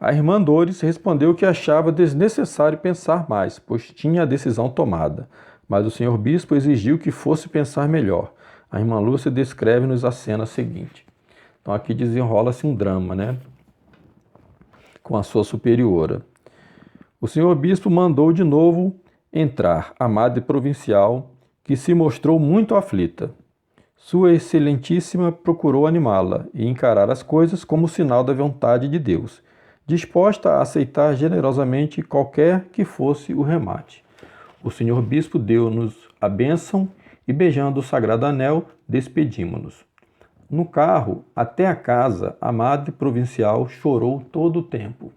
A irmã Dores respondeu que achava desnecessário pensar mais, pois tinha a decisão tomada. Mas o senhor bispo exigiu que fosse pensar melhor. A irmã Lúcia descreve-nos a cena seguinte. Então aqui desenrola-se um drama, né? Com a sua superiora. O senhor bispo mandou de novo entrar a Madre Provincial, que se mostrou muito aflita. Sua Excelentíssima procurou animá-la e encarar as coisas como sinal da vontade de Deus, disposta a aceitar generosamente qualquer que fosse o remate. O senhor bispo deu-nos a bênção e, beijando o sagrado anel, despedimo-nos. No carro, até a casa, a Madre Provincial chorou todo o tempo.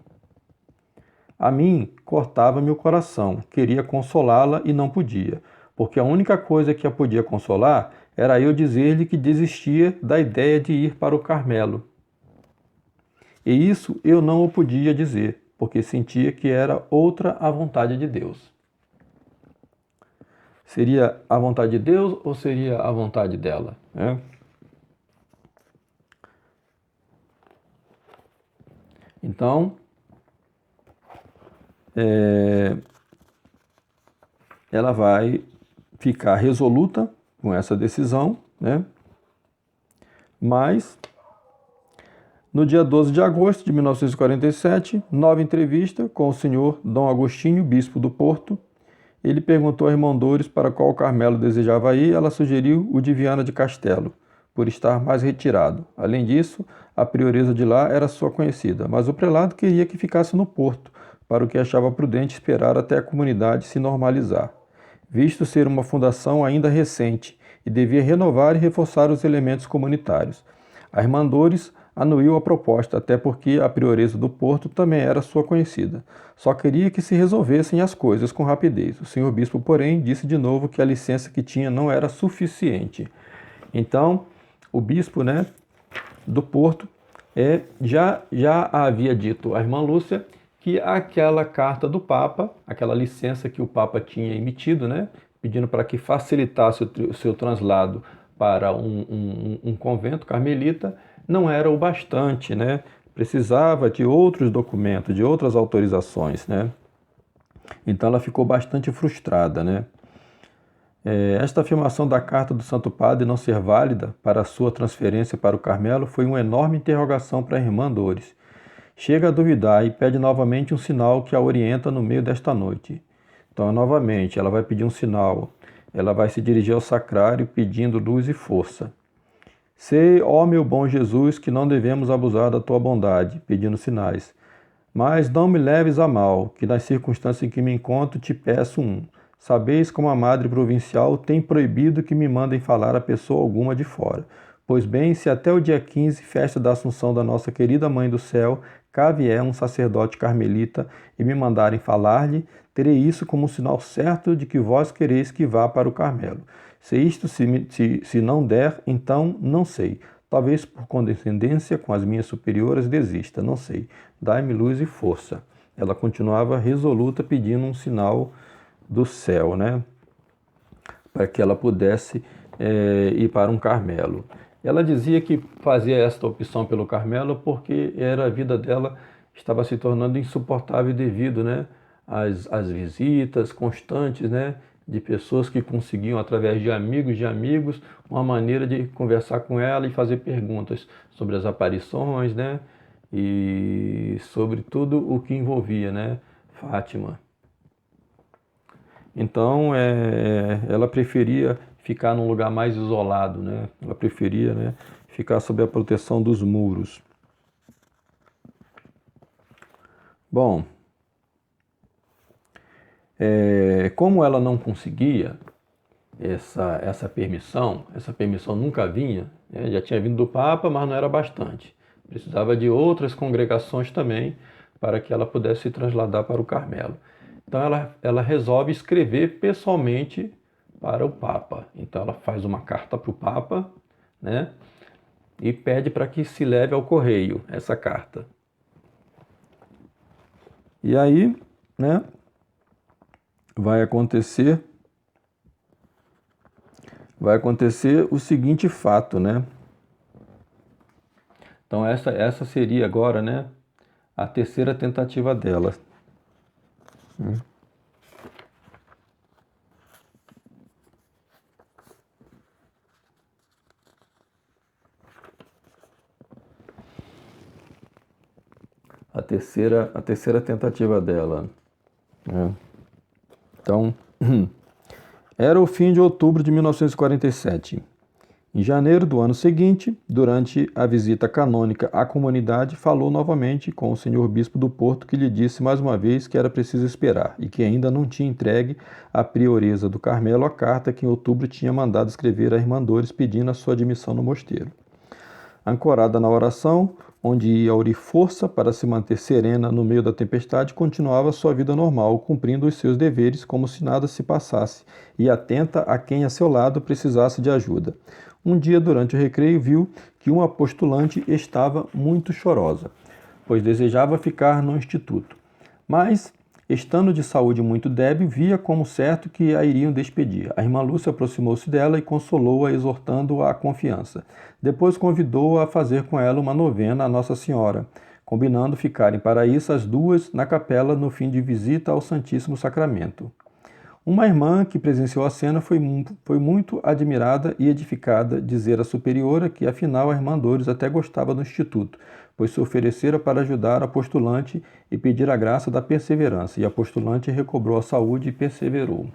A mim, cortava-me o coração, queria consolá-la e não podia, porque a única coisa que a podia consolar era eu dizer-lhe que desistia da ideia de ir para o Carmelo. E isso eu não o podia dizer, porque sentia que era outra a vontade de Deus. Seria a vontade de Deus ou seria a vontade dela? Né? Então, ela vai ficar resoluta com essa decisão, né? Mas, no dia 12 de agosto de 1947, nova entrevista com o senhor Dom Agostinho, bispo do Porto. Ele perguntou à irmã Dores para qual Carmelo desejava ir, ela sugeriu o de Viana de Castelo, por estar mais retirado. Além disso, a prioresa de lá era sua conhecida, mas o prelado queria que ficasse no Porto, para o que achava prudente esperar até a comunidade se normalizar, visto ser uma fundação ainda recente e devia renovar e reforçar os elementos comunitários. A irmã Dores anuiu a proposta, até porque a prioresa do Porto também era sua conhecida. Só queria que se resolvessem as coisas com rapidez. O senhor bispo, porém, disse de novo que a licença que tinha não era suficiente. Então, o bispo, né, do Porto já havia dito à irmã Lúcia que aquela carta do Papa, aquela licença que o Papa tinha emitido, né, pedindo para que facilitasse o seu translado para um convento carmelita, não era o bastante, né? Precisava de outros documentos, de outras autorizações, né? Então ela ficou bastante frustrada, né? Esta afirmação da carta do Santo Padre não ser válida para a sua transferência para o Carmelo foi uma enorme interrogação para a irmã Dores. Chega a duvidar e pede novamente um sinal que a orienta no meio desta noite. Então, novamente, ela vai pedir um sinal. Ela vai se dirigir ao sacrário pedindo luz e força. Sei, ó meu bom Jesus, que não devemos abusar da tua bondade, pedindo sinais. Mas não me leves a mal, que nas circunstâncias em que me encontro te peço um. Sabeis como a Madre Provincial tem proibido que me mandem falar a pessoa alguma de fora. Pois bem, se até o dia 15, festa da Assunção da nossa querida Mãe do Céu, cá vier um sacerdote carmelita e me mandarem falar-lhe, terei isso como um sinal certo de que vós quereis que vá para o Carmelo. Se isto se não der, então não sei. Talvez por condescendência com as minhas superiores desista, não sei. Dai-me luz e força. Ela continuava resoluta pedindo um sinal do céu, né? Para que ela pudesse ir para um Carmelo. Ela dizia que fazia esta opção pelo Carmelo porque a vida dela estava se tornando insuportável devido, né, às visitas constantes, né, de pessoas que conseguiam, através de amigos, uma maneira de conversar com ela e fazer perguntas sobre as aparições, né, e sobre tudo o que envolvia, né, Fátima. Então, ela preferia ficar num lugar mais isolado, né? Ela preferia, né, ficar sob a proteção dos muros. Bom, como ela não conseguia essa permissão nunca vinha, né? Já tinha vindo do Papa, mas não era bastante. Precisava de outras congregações também para que ela pudesse se trasladar para o Carmelo. Então ela resolve escrever pessoalmente para o Papa. Então ela faz uma carta para o Papa, né? E pede para que se leve ao correio essa carta. E aí, né, vai acontecer o seguinte fato, né? Então essa seria agora, né, a terceira tentativa dela. A terceira tentativa dela, né? Então, era o fim de outubro de 1947. Em janeiro do ano seguinte, durante a visita canônica à comunidade, falou novamente com o senhor bispo do Porto, que lhe disse mais uma vez que era preciso esperar e que ainda não tinha entregue à prioresa do Carmelo a carta que em outubro tinha mandado escrever à irmã Dores pedindo a sua admissão no mosteiro. Ancorada na oração, onde ia aurir força para se manter serena no meio da tempestade, continuava sua vida normal, cumprindo os seus deveres como se nada se passasse, e atenta a quem a seu lado precisasse de ajuda. Um dia, durante o recreio, viu que uma postulante estava muito chorosa, pois desejava ficar no instituto. Mas, estando de saúde muito débil, via como certo que a iriam despedir. A irmã Lúcia aproximou-se dela e consolou-a, exortando-a à confiança. Depois convidou-a a fazer com ela uma novena à Nossa Senhora, combinando ficarem para isso as duas na capela no fim de visita ao Santíssimo Sacramento. Uma irmã que presenciou a cena foi muito admirada e edificada, dizer a superiora que, afinal, a irmã Dores até gostava do instituto, pois se oferecera para ajudar a postulante e pedir a graça da perseverança, e a postulante recobrou a saúde e perseverou.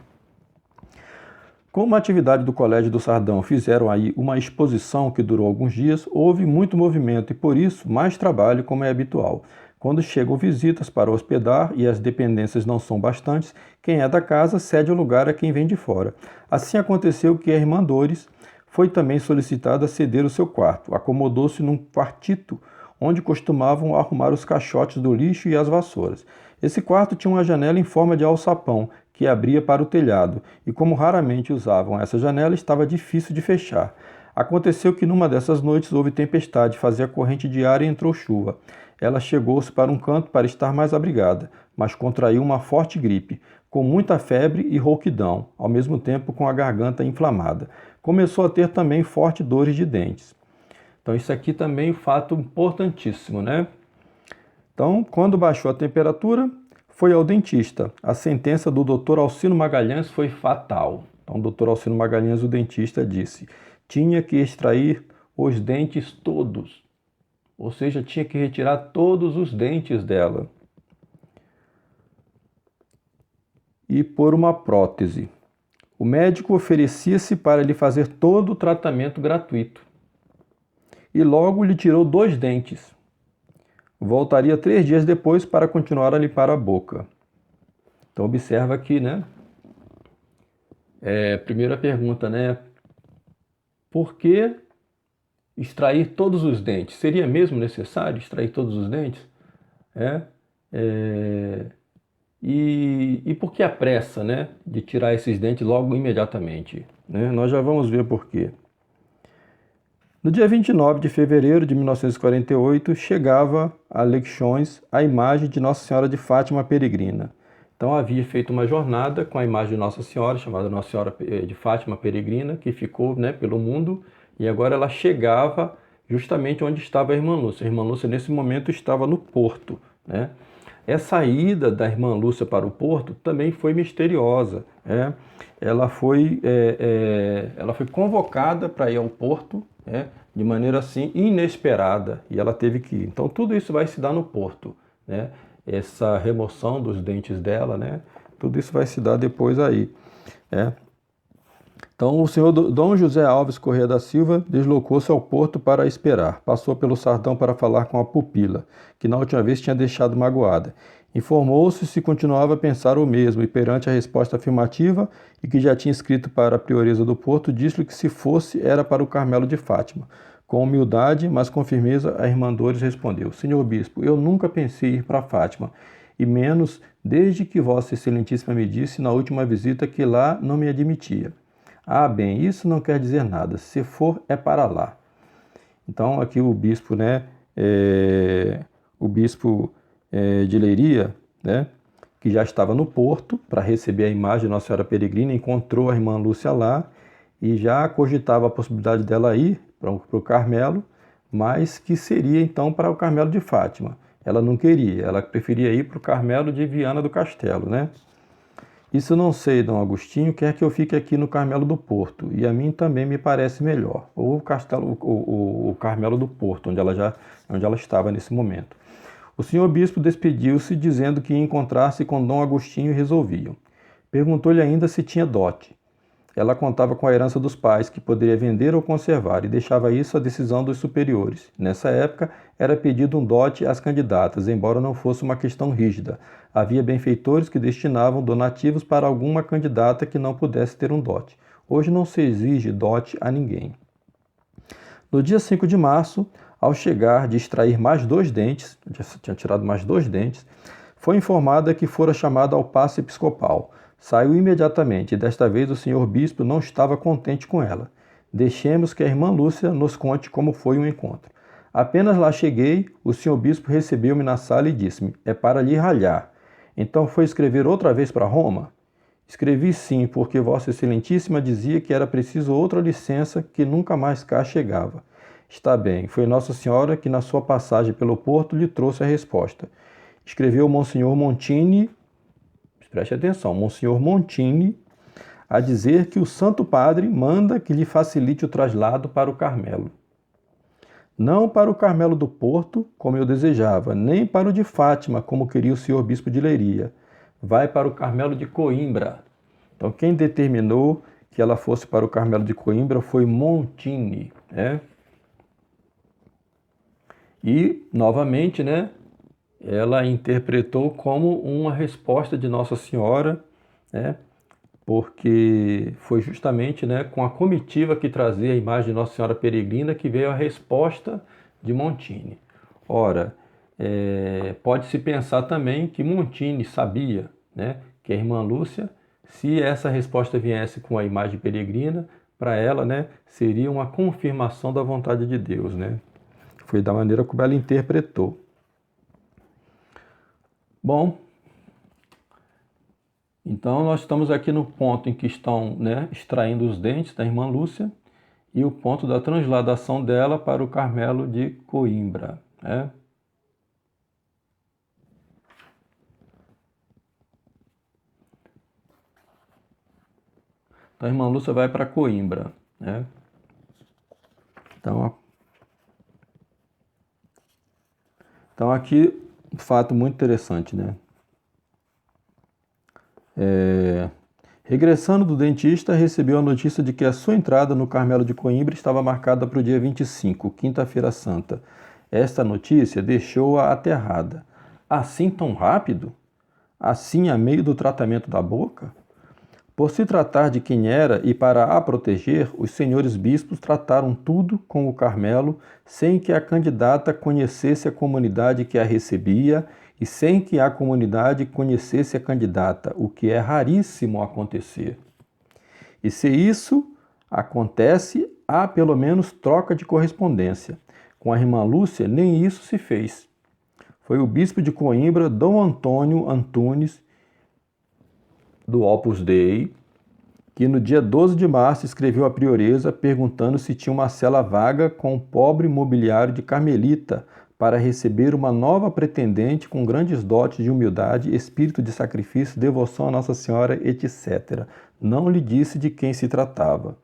Como a atividade do Colégio do Sardão fizeram aí uma exposição que durou alguns dias, houve muito movimento e, por isso, mais trabalho, como é habitual. Quando chegam visitas para hospedar e as dependências não são bastantes, quem é da casa cede o lugar a quem vem de fora. Assim aconteceu que a irmã Dores foi também solicitada a ceder o seu quarto. Acomodou-se num quartito onde costumavam arrumar os caixotes do lixo e as vassouras. Esse quarto tinha uma janela em forma de alçapão que abria para o telhado, e como raramente usavam essa janela, estava difícil de fechar. Aconteceu que numa dessas noites houve tempestade, fazia corrente de ar e entrou chuva. Ela chegou-se para um canto para estar mais abrigada, mas contraiu uma forte gripe, com muita febre e rouquidão, ao mesmo tempo com a garganta inflamada. Começou a ter também fortes dores de dentes. Então isso aqui também é um fato importantíssimo, né? Então, quando baixou a temperatura, foi ao dentista. A sentença do Dr. Alcino Magalhães foi fatal. Então, o Dr. Alcino Magalhães, o dentista, disse: tinha que extrair os dentes todos. Ou seja, tinha que retirar todos os dentes dela e pôr uma prótese. O médico oferecia-se para lhe fazer todo o tratamento gratuito. E logo lhe tirou 2 dentes. Voltaria 3 dias depois para continuar a limpar a boca. Então observa aqui, né? Primeira pergunta, né? Por que extrair todos os dentes? Seria mesmo necessário extrair todos os dentes? E por que a pressa, né, de tirar esses dentes logo imediatamente? Né? Nós já vamos ver por quê. No dia 29 de fevereiro de 1948, chegava a Leixões a imagem de Nossa Senhora de Fátima Peregrina. Então havia feito uma jornada com a imagem de Nossa Senhora, chamada Nossa Senhora de Fátima Peregrina, que ficou, né, pelo mundo, E agora ela chegava justamente onde estava a irmã Lúcia. A irmã Lúcia, nesse momento, estava no porto, né? Essa ida da irmã Lúcia para o porto também foi misteriosa, né? Ela foi convocada para ir ao porto, né? De maneira assim inesperada, e ela teve que ir. Então tudo isso vai se dar no porto, né? Essa remoção dos dentes dela, né? Tudo isso vai se dar depois aí, né? Então, o senhor Dom José Alves Corrêa da Silva deslocou-se ao porto para esperar. Passou pelo Sardão para falar com a pupila, que na última vez tinha deixado magoada. Informou-se se continuava a pensar o mesmo e, perante a resposta afirmativa e que já tinha escrito para a prioresa do porto, disse-lhe que se fosse era para o Carmelo de Fátima. Com humildade, mas com firmeza, a irmã Dores respondeu: Senhor Bispo, eu nunca pensei ir para Fátima, e menos desde que Vossa Excelentíssima me disse na última visita que lá não me admitia. Ah, bem, isso não quer dizer nada. Se for, é para lá. Então, aqui o bispo, né, de Leiria, né, que já estava no porto para receber a imagem de Nossa Senhora Peregrina, encontrou a irmã Lúcia lá e já cogitava a possibilidade dela ir para o Carmelo, mas que seria então para o Carmelo de Fátima. Ela não queria, ela preferia ir para o Carmelo de Viana do Castelo, né? Isso não sei, Dom Agostinho, quer que eu fique aqui no Carmelo do Porto, e a mim também me parece melhor. Ou o Carmelo do Porto, onde ela estava nesse momento. O senhor bispo despediu-se, dizendo que ia encontrar-se com Dom Agostinho e resolviam. Perguntou-lhe ainda se tinha dote. Ela contava com a herança dos pais, que poderia vender ou conservar, e deixava isso à decisão dos superiores. Nessa época, era pedido um dote às candidatas, embora não fosse uma questão rígida. Havia benfeitores que destinavam donativos para alguma candidata que não pudesse ter um dote. Hoje não se exige dote a ninguém. No dia 5 de março, ao chegar de extrair mais 2 dentes, já tinha tirado mais 2 dentes, foi informada que fora chamada ao paço episcopal. Saiu imediatamente e desta vez o senhor bispo não estava contente com ela. Deixemos que a irmã Lúcia nos conte como foi o encontro. Apenas lá cheguei, o senhor bispo recebeu-me na sala e disse-me: é para lhe ralhar. Então foi escrever outra vez para Roma? Escrevi sim, porque Vossa Excelentíssima dizia que era preciso outra licença que nunca mais cá chegava. Está bem, foi Nossa Senhora que na sua passagem pelo porto lhe trouxe a resposta. Escreveu Monsenhor Montini, preste atenção, Monsenhor Montini, a dizer que o Santo Padre manda que lhe facilite o traslado para o Carmelo. Não para o Carmelo do Porto, como eu desejava, nem para o de Fátima, como queria o senhor bispo de Leiria. Vai para o Carmelo de Coimbra. Então, quem determinou que ela fosse para o Carmelo de Coimbra foi Montini, né? E, novamente, né, ela interpretou como uma resposta de Nossa Senhora, né, porque foi justamente, né, com a comitiva que trazia a imagem de Nossa Senhora Peregrina que veio a resposta de Montini. Ora, pode-se pensar também que Montini sabia, né, que a irmã Lúcia, se essa resposta viesse com a imagem peregrina, para ela, né, seria uma confirmação da vontade de Deus, né? Foi da maneira como ela interpretou. Bom, então nós estamos aqui no ponto em que estão, né, extraindo os dentes da irmã Lúcia e o ponto da transladação dela para o Carmelo de Coimbra, né? Então a irmã Lúcia vai para Coimbra, né? Então aqui um fato muito interessante, né? Regressando do dentista, recebeu a notícia de que a sua entrada no Carmelo de Coimbra estava marcada para o dia 25, quinta-feira santa. Esta notícia deixou-a aterrada. Assim tão rápido? Assim a meio do tratamento da boca? Por se tratar de quem era e para a proteger, os senhores bispos trataram tudo com o Carmelo sem que a candidata conhecesse a comunidade que a recebia e sem que a comunidade conhecesse a candidata, o que é raríssimo acontecer. E se isso acontece, há pelo menos troca de correspondência. Com a irmã Lúcia, nem isso se fez. Foi o bispo de Coimbra, Dom Antônio Antunes, do Opus Dei, que no dia 12 de março escreveu à prioresa perguntando se tinha uma cela vaga com o pobre mobiliário de Carmelita para receber uma nova pretendente com grandes dotes de humildade, espírito de sacrifício, devoção a Nossa Senhora, etc. Não lhe disse de quem se tratava.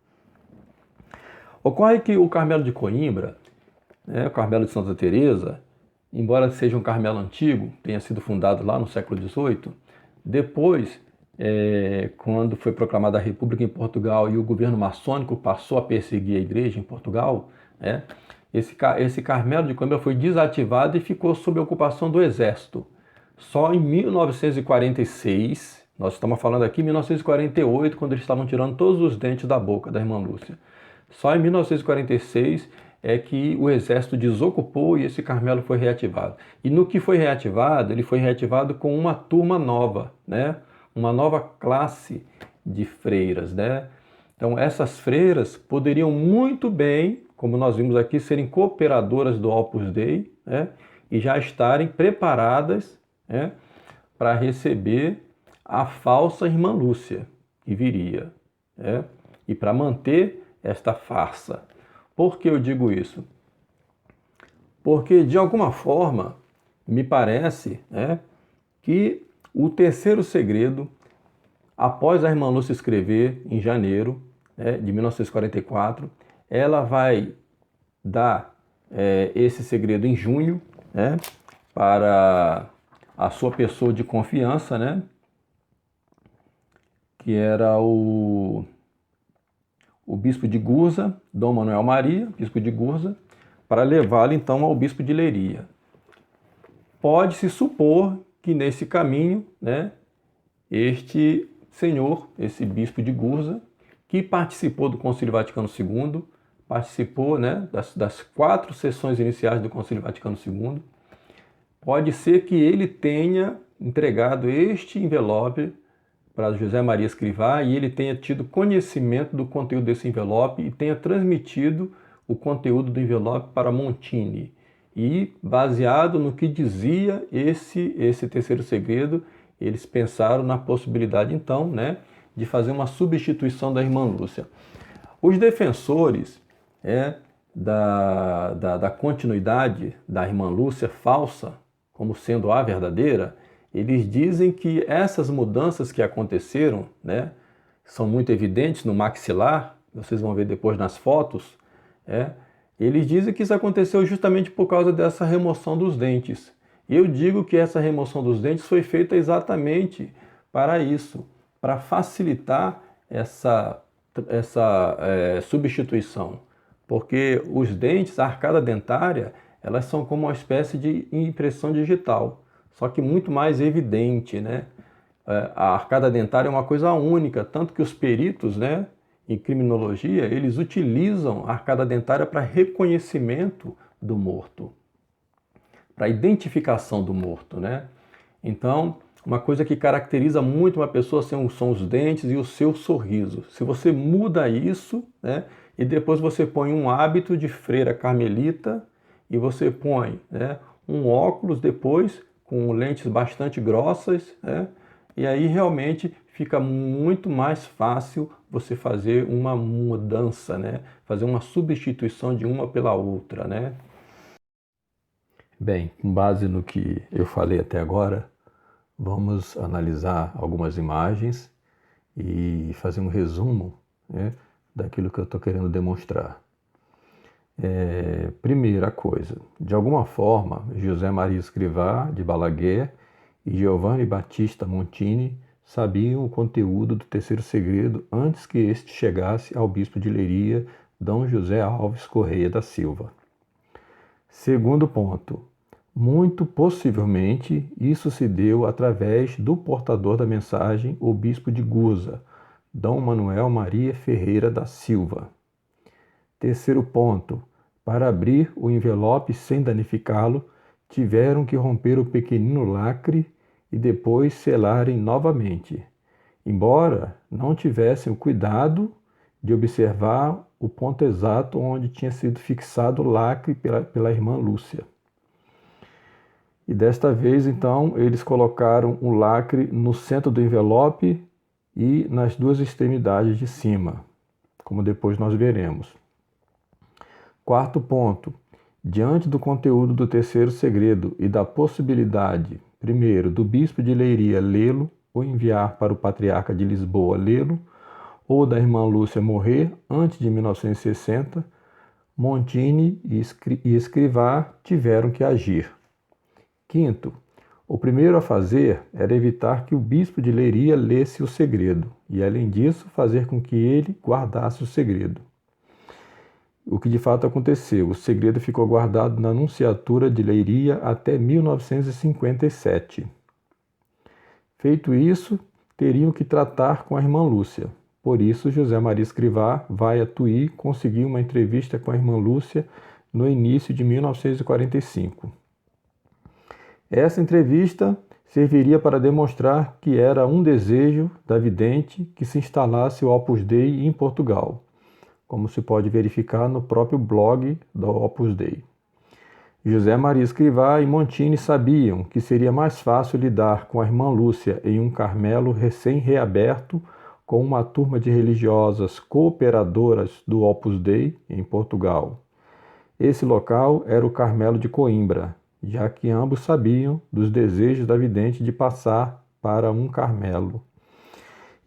Ocorre que o Carmelo de Coimbra, o Carmelo de Santa Teresa, embora seja um Carmelo antigo, tenha sido fundado lá no século XVIII, depois, quando foi proclamada a República em Portugal e o governo maçônico passou a perseguir a igreja em Portugal, esse Carmelo de Coimbra foi desativado e ficou sob ocupação do Exército. Só em 1946, nós estamos falando aqui em 1948, quando eles estavam tirando todos os dentes da boca da irmã Lúcia. Só em 1946 é que o Exército desocupou e esse Carmelo foi reativado. E no que foi reativado, ele foi reativado com uma turma nova, uma nova classe de freiras, Então essas freiras poderiam muito bem, como nós vimos aqui, serem cooperadoras do Opus Dei, e já estarem preparadas, para receber a falsa irmã Lúcia que viria, e para manter esta farsa. Por que eu digo isso? Porque, de alguma forma, me parece que o terceiro segredo, após a irmã Lúcia escrever em janeiro de 1944, ela vai dar esse segredo em junho para a sua pessoa de confiança, que era o bispo de Gurza, Dom Manuel Maria, bispo de Gurza, para levá-lo então ao bispo de Leiria. Pode-se supor que nesse caminho, este senhor, esse bispo de Gurza, que participou do Concílio Vaticano II, participou das 4 sessões iniciais do Concílio Vaticano II, pode ser que ele tenha entregado este envelope para José Maria Escrivá e ele tenha tido conhecimento do conteúdo desse envelope e tenha transmitido o conteúdo do envelope para Montini. E, baseado no que dizia esse terceiro segredo, eles pensaram na possibilidade, então, de fazer uma substituição da irmã Lúcia. Os defensores da continuidade da irmã Lúcia falsa, como sendo a verdadeira, eles dizem que essas mudanças que aconteceram, são muito evidentes no maxilar, vocês vão ver depois nas fotos, eles dizem que isso aconteceu justamente por causa dessa remoção dos dentes. Eu digo que essa remoção dos dentes foi feita exatamente para isso, para facilitar essa substituição. Porque os dentes, a arcada dentária, elas são como uma espécie de impressão digital, só que muito mais evidente, A arcada dentária é uma coisa única, tanto que os peritos, em criminologia, eles utilizam a arcada dentária para reconhecimento do morto, para identificação do morto, Então, uma coisa que caracteriza muito uma pessoa são os dentes e o seu sorriso. Se você muda isso, e depois você põe um hábito de freira carmelita e você põe um óculos depois com lentes bastante grossas, e aí realmente fica muito mais fácil você fazer uma mudança, fazer uma substituição de uma pela outra, Bem, com base no que eu falei até agora, vamos analisar algumas imagens e fazer um resumo daquilo que eu estou querendo demonstrar. Primeira coisa, de alguma forma, José Maria Escrivá de Balaguer e Giovanni Battista Montini sabiam o conteúdo do terceiro segredo antes que este chegasse ao bispo de Leiria, Dom José Alves Correia da Silva. Segundo ponto, muito possivelmente isso se deu através do portador da mensagem, o bispo de Gurza, Dom Manuel Maria Ferreira da Silva. Terceiro ponto, para abrir o envelope sem danificá-lo, tiveram que romper o pequenino lacre e depois selarem novamente, embora não tivessem o cuidado de observar o ponto exato onde tinha sido fixado o lacre pela irmã Lúcia. E desta vez, então, eles colocaram o lacre no centro do envelope e nas duas extremidades de cima, como depois nós veremos. Quarto ponto, diante do conteúdo do terceiro segredo e da possibilidade, primeiro, do bispo de Leiria lê-lo ou enviar para o patriarca de Lisboa lê-lo, ou da irmã Lúcia morrer antes de 1960, Montini e Escrivá tiveram que agir. Quinto, o primeiro a fazer era evitar que o bispo de Leiria lesse o segredo e, além disso, fazer com que ele guardasse o segredo. O que de fato aconteceu, o segredo ficou guardado na Nunciatura de Leiria até 1957. Feito isso, teriam que tratar com a irmã Lúcia. Por isso, José Maria Escrivá vai a Tui conseguir uma entrevista com a irmã Lúcia no início de 1945. Essa entrevista serviria para demonstrar que era um desejo da vidente que se instalasse o Opus Dei em Portugal, como se pode verificar no próprio blog do Opus Dei. José Maria Escrivá e Montini sabiam que seria mais fácil lidar com a irmã Lúcia em um Carmelo recém-reaberto com uma turma de religiosas cooperadoras do Opus Dei em Portugal. Esse local era o Carmelo de Coimbra, já que ambos sabiam dos desejos da vidente de passar para um Carmelo.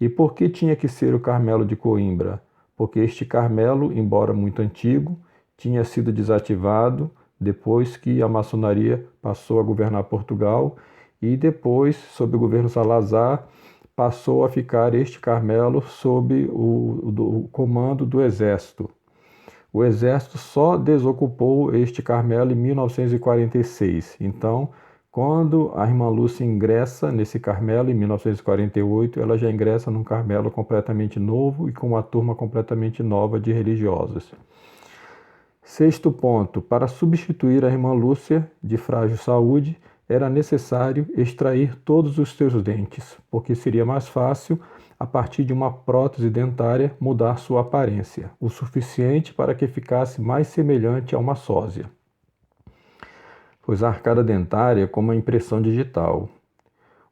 E por que tinha que ser o Carmelo de Coimbra? Porque este Carmelo, embora muito antigo, tinha sido desativado depois que a maçonaria passou a governar Portugal e depois, sob o governo Salazar, passou a ficar este Carmelo sob o comando do Exército. O Exército só desocupou este Carmelo em 1946. Então, quando a irmã Lúcia ingressa nesse Carmelo em 1948, ela já ingressa num Carmelo completamente novo e com uma turma completamente nova de religiosas. Sexto ponto, para substituir a irmã Lúcia, de frágil saúde, era necessário extrair todos os seus dentes, porque seria mais fácil, a partir de uma prótese dentária, mudar sua aparência, o suficiente para que ficasse mais semelhante a uma sósia, pois a arcada dentária é como a impressão digital.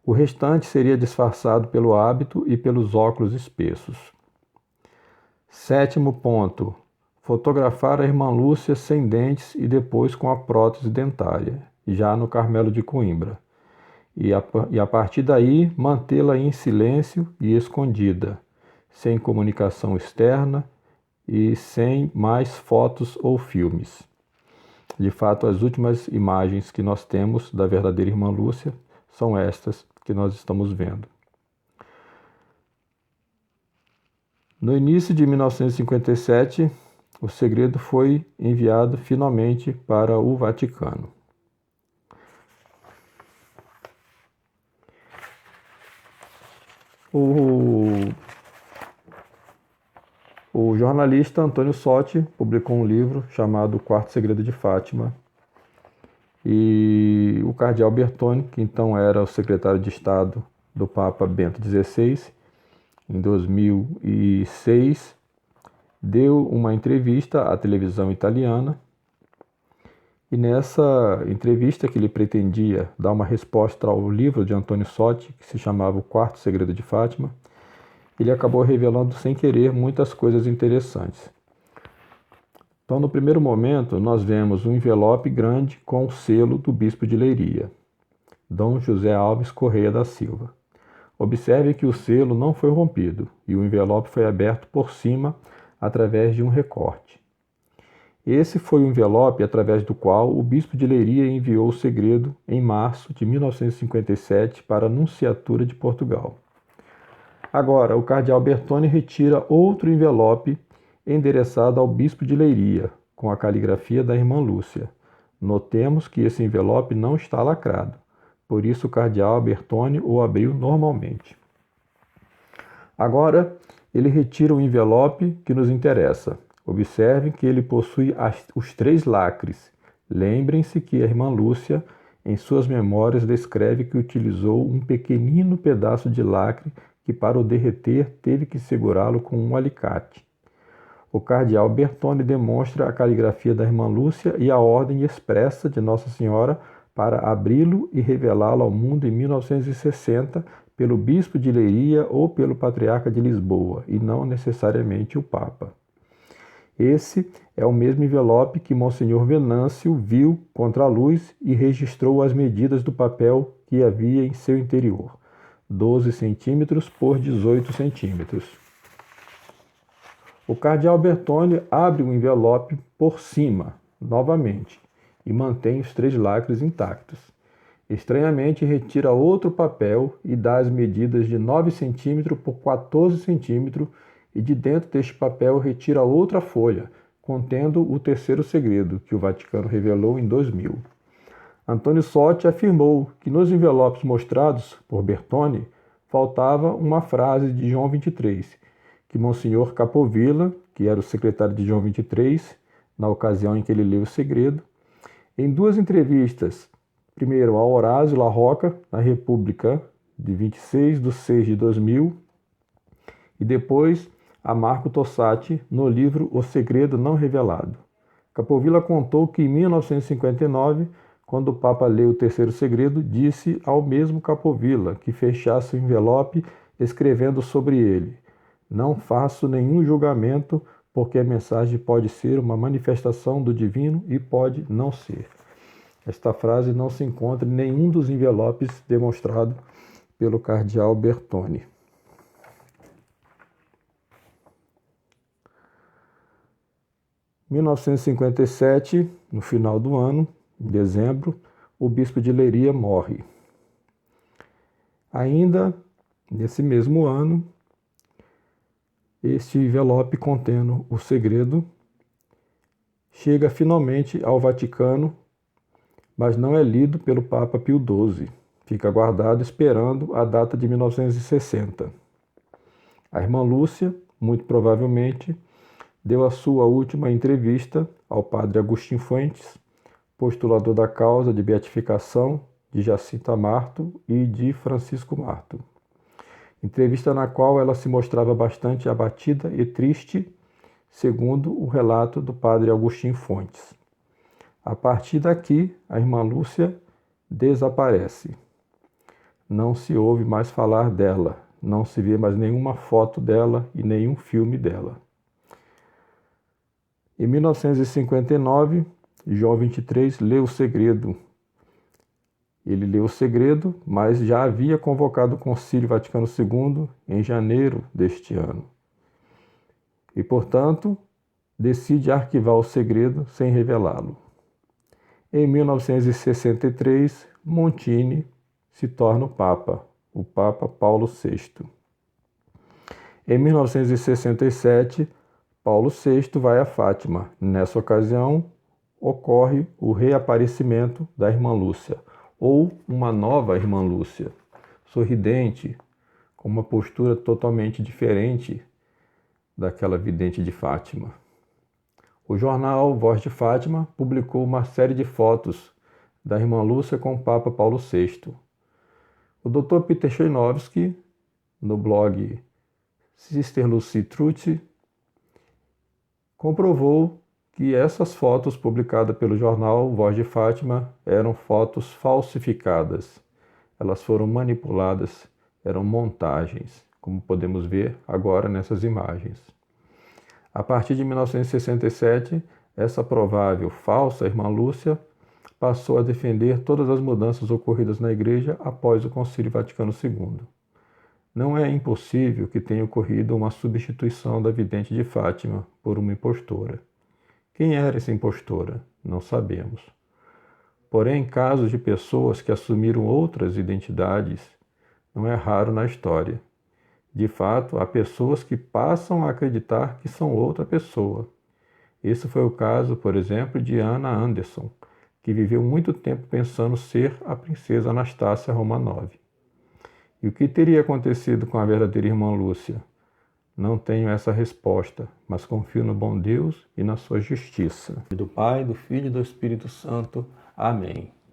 O restante seria disfarçado pelo hábito e pelos óculos espessos. Sétimo ponto, fotografar a irmã Lúcia sem dentes e depois com a prótese dentária, já no Carmelo de Coimbra. E a partir daí mantê-la em silêncio e escondida, sem comunicação externa e sem mais fotos ou filmes. De fato, as últimas imagens que nós temos da verdadeira irmã Lúcia são estas que nós estamos vendo. No início de 1957, o segredo foi enviado finalmente para o Vaticano. O jornalista Antônio Sotti publicou um livro chamado O Quarto Segredo de Fátima, e o cardeal Bertone, que então era o secretário de Estado do Papa Bento XVI, em 2006, deu uma entrevista à televisão italiana, e nessa entrevista que ele pretendia dar uma resposta ao livro de Antônio Sotti, que se chamava O Quarto Segredo de Fátima, ele acabou revelando sem querer muitas coisas interessantes. Então, no primeiro momento, nós vemos um envelope grande com o selo do bispo de Leiria, Dom José Alves Correia da Silva. Observe que o selo não foi rompido e o envelope foi aberto por cima através de um recorte. Esse foi o envelope através do qual o bispo de Leiria enviou o segredo em março de 1957 para a Nunciatura de Portugal. Agora, o cardeal Bertone retira outro envelope endereçado ao bispo de Leiria, com a caligrafia da irmã Lúcia. Notemos que esse envelope não está lacrado, por isso o cardeal Bertone o abriu normalmente. Agora, ele retira o envelope que nos interessa. Observem que ele possui os 3 lacres. Lembrem-se que a irmã Lúcia, em suas memórias, descreve que utilizou um pequenino pedaço de lacre que, para o derreter, teve que segurá-lo com um alicate. O cardeal Bertone demonstra a caligrafia da irmã Lúcia e a ordem expressa de Nossa Senhora para abri-lo e revelá-lo ao mundo em 1960 pelo bispo de Leiria ou pelo patriarca de Lisboa, e não necessariamente o Papa. Esse é o mesmo envelope que Monsenhor Venâncio viu contra a luz e registrou as medidas do papel que havia em seu interior, 12 centímetros por 18 centímetros. O cardeal Bertone abre o envelope por cima, novamente, e mantém os 3 lacres intactos. Estranhamente, retira outro papel e dá as medidas de 9 cm por 14 cm e de dentro deste papel retira outra folha, contendo o terceiro segredo, que o Vaticano revelou em 2000. Antônio Sotti afirmou que nos envelopes mostrados por Bertone faltava uma frase de João 23, que Monsenhor Capovilla, que era o secretário de João 23, na ocasião em que ele leu o segredo, em 2 entrevistas, primeiro a Horácio La Rocca, na República, de 26/6/2000, e depois a Marco Tossati, no livro O Segredo Não Revelado. Capovilla contou que em 1959, quando o Papa leu o terceiro segredo, disse ao mesmo Capovilla que fechasse o envelope escrevendo sobre ele: "Não faço nenhum julgamento, porque a mensagem pode ser uma manifestação do divino e pode não ser." Esta frase não se encontra em nenhum dos envelopes demonstrado pelo cardeal Bertone. Em 1957, no final do ano, em dezembro, o bispo de Leiria morre. Ainda nesse mesmo ano, este envelope contendo o segredo chega finalmente ao Vaticano, mas não é lido pelo Papa Pio XII. Fica guardado esperando a data de 1960. A irmã Lúcia, muito provavelmente, deu a sua última entrevista ao padre Agostinho Fuentes, postulador da causa de beatificação de Jacinta Marto e de Francisco Marto. Entrevista na qual ela se mostrava bastante abatida e triste, segundo o relato do padre Agostinho Fuentes. A partir daqui, a irmã Lúcia desaparece. Não se ouve mais falar dela, não se vê mais nenhuma foto dela e nenhum filme dela. Em 1959, João 23 leu o segredo. Ele leu o segredo, mas já havia convocado o Concílio Vaticano II em janeiro deste ano. E, portanto, decide arquivar o segredo sem revelá-lo. Em 1963, Montini se torna o Papa Paulo VI. Em 1967, Paulo VI vai a Fátima. Nessa ocasião, ocorre o reaparecimento da irmã Lúcia, ou uma nova irmã Lúcia, sorridente, com uma postura totalmente diferente daquela vidente de Fátima. O jornal Voz de Fátima publicou uma série de fotos da irmã Lúcia com o Papa Paulo VI. O Dr. Peter Chojnowski, no blog Sister Lucy Truth, comprovou que essas fotos publicadas pelo jornal Voz de Fátima eram fotos falsificadas. Elas foram manipuladas, eram montagens, como podemos ver agora nessas imagens. A partir de 1967, essa provável falsa irmã Lúcia passou a defender todas as mudanças ocorridas na Igreja após o Concílio Vaticano II. Não é impossível que tenha ocorrido uma substituição da vidente de Fátima por uma impostora. Quem era essa impostora? Não sabemos. Porém, casos de pessoas que assumiram outras identidades não é raro na história. De fato, há pessoas que passam a acreditar que são outra pessoa. Esse foi o caso, por exemplo, de Anna Anderson, que viveu muito tempo pensando ser a princesa Anastácia Romanov. E o que teria acontecido com a verdadeira irmã Lúcia? Não tenho essa resposta, mas confio no bom Deus e na sua justiça. Do Pai, do Filho e do Espírito Santo. Amém.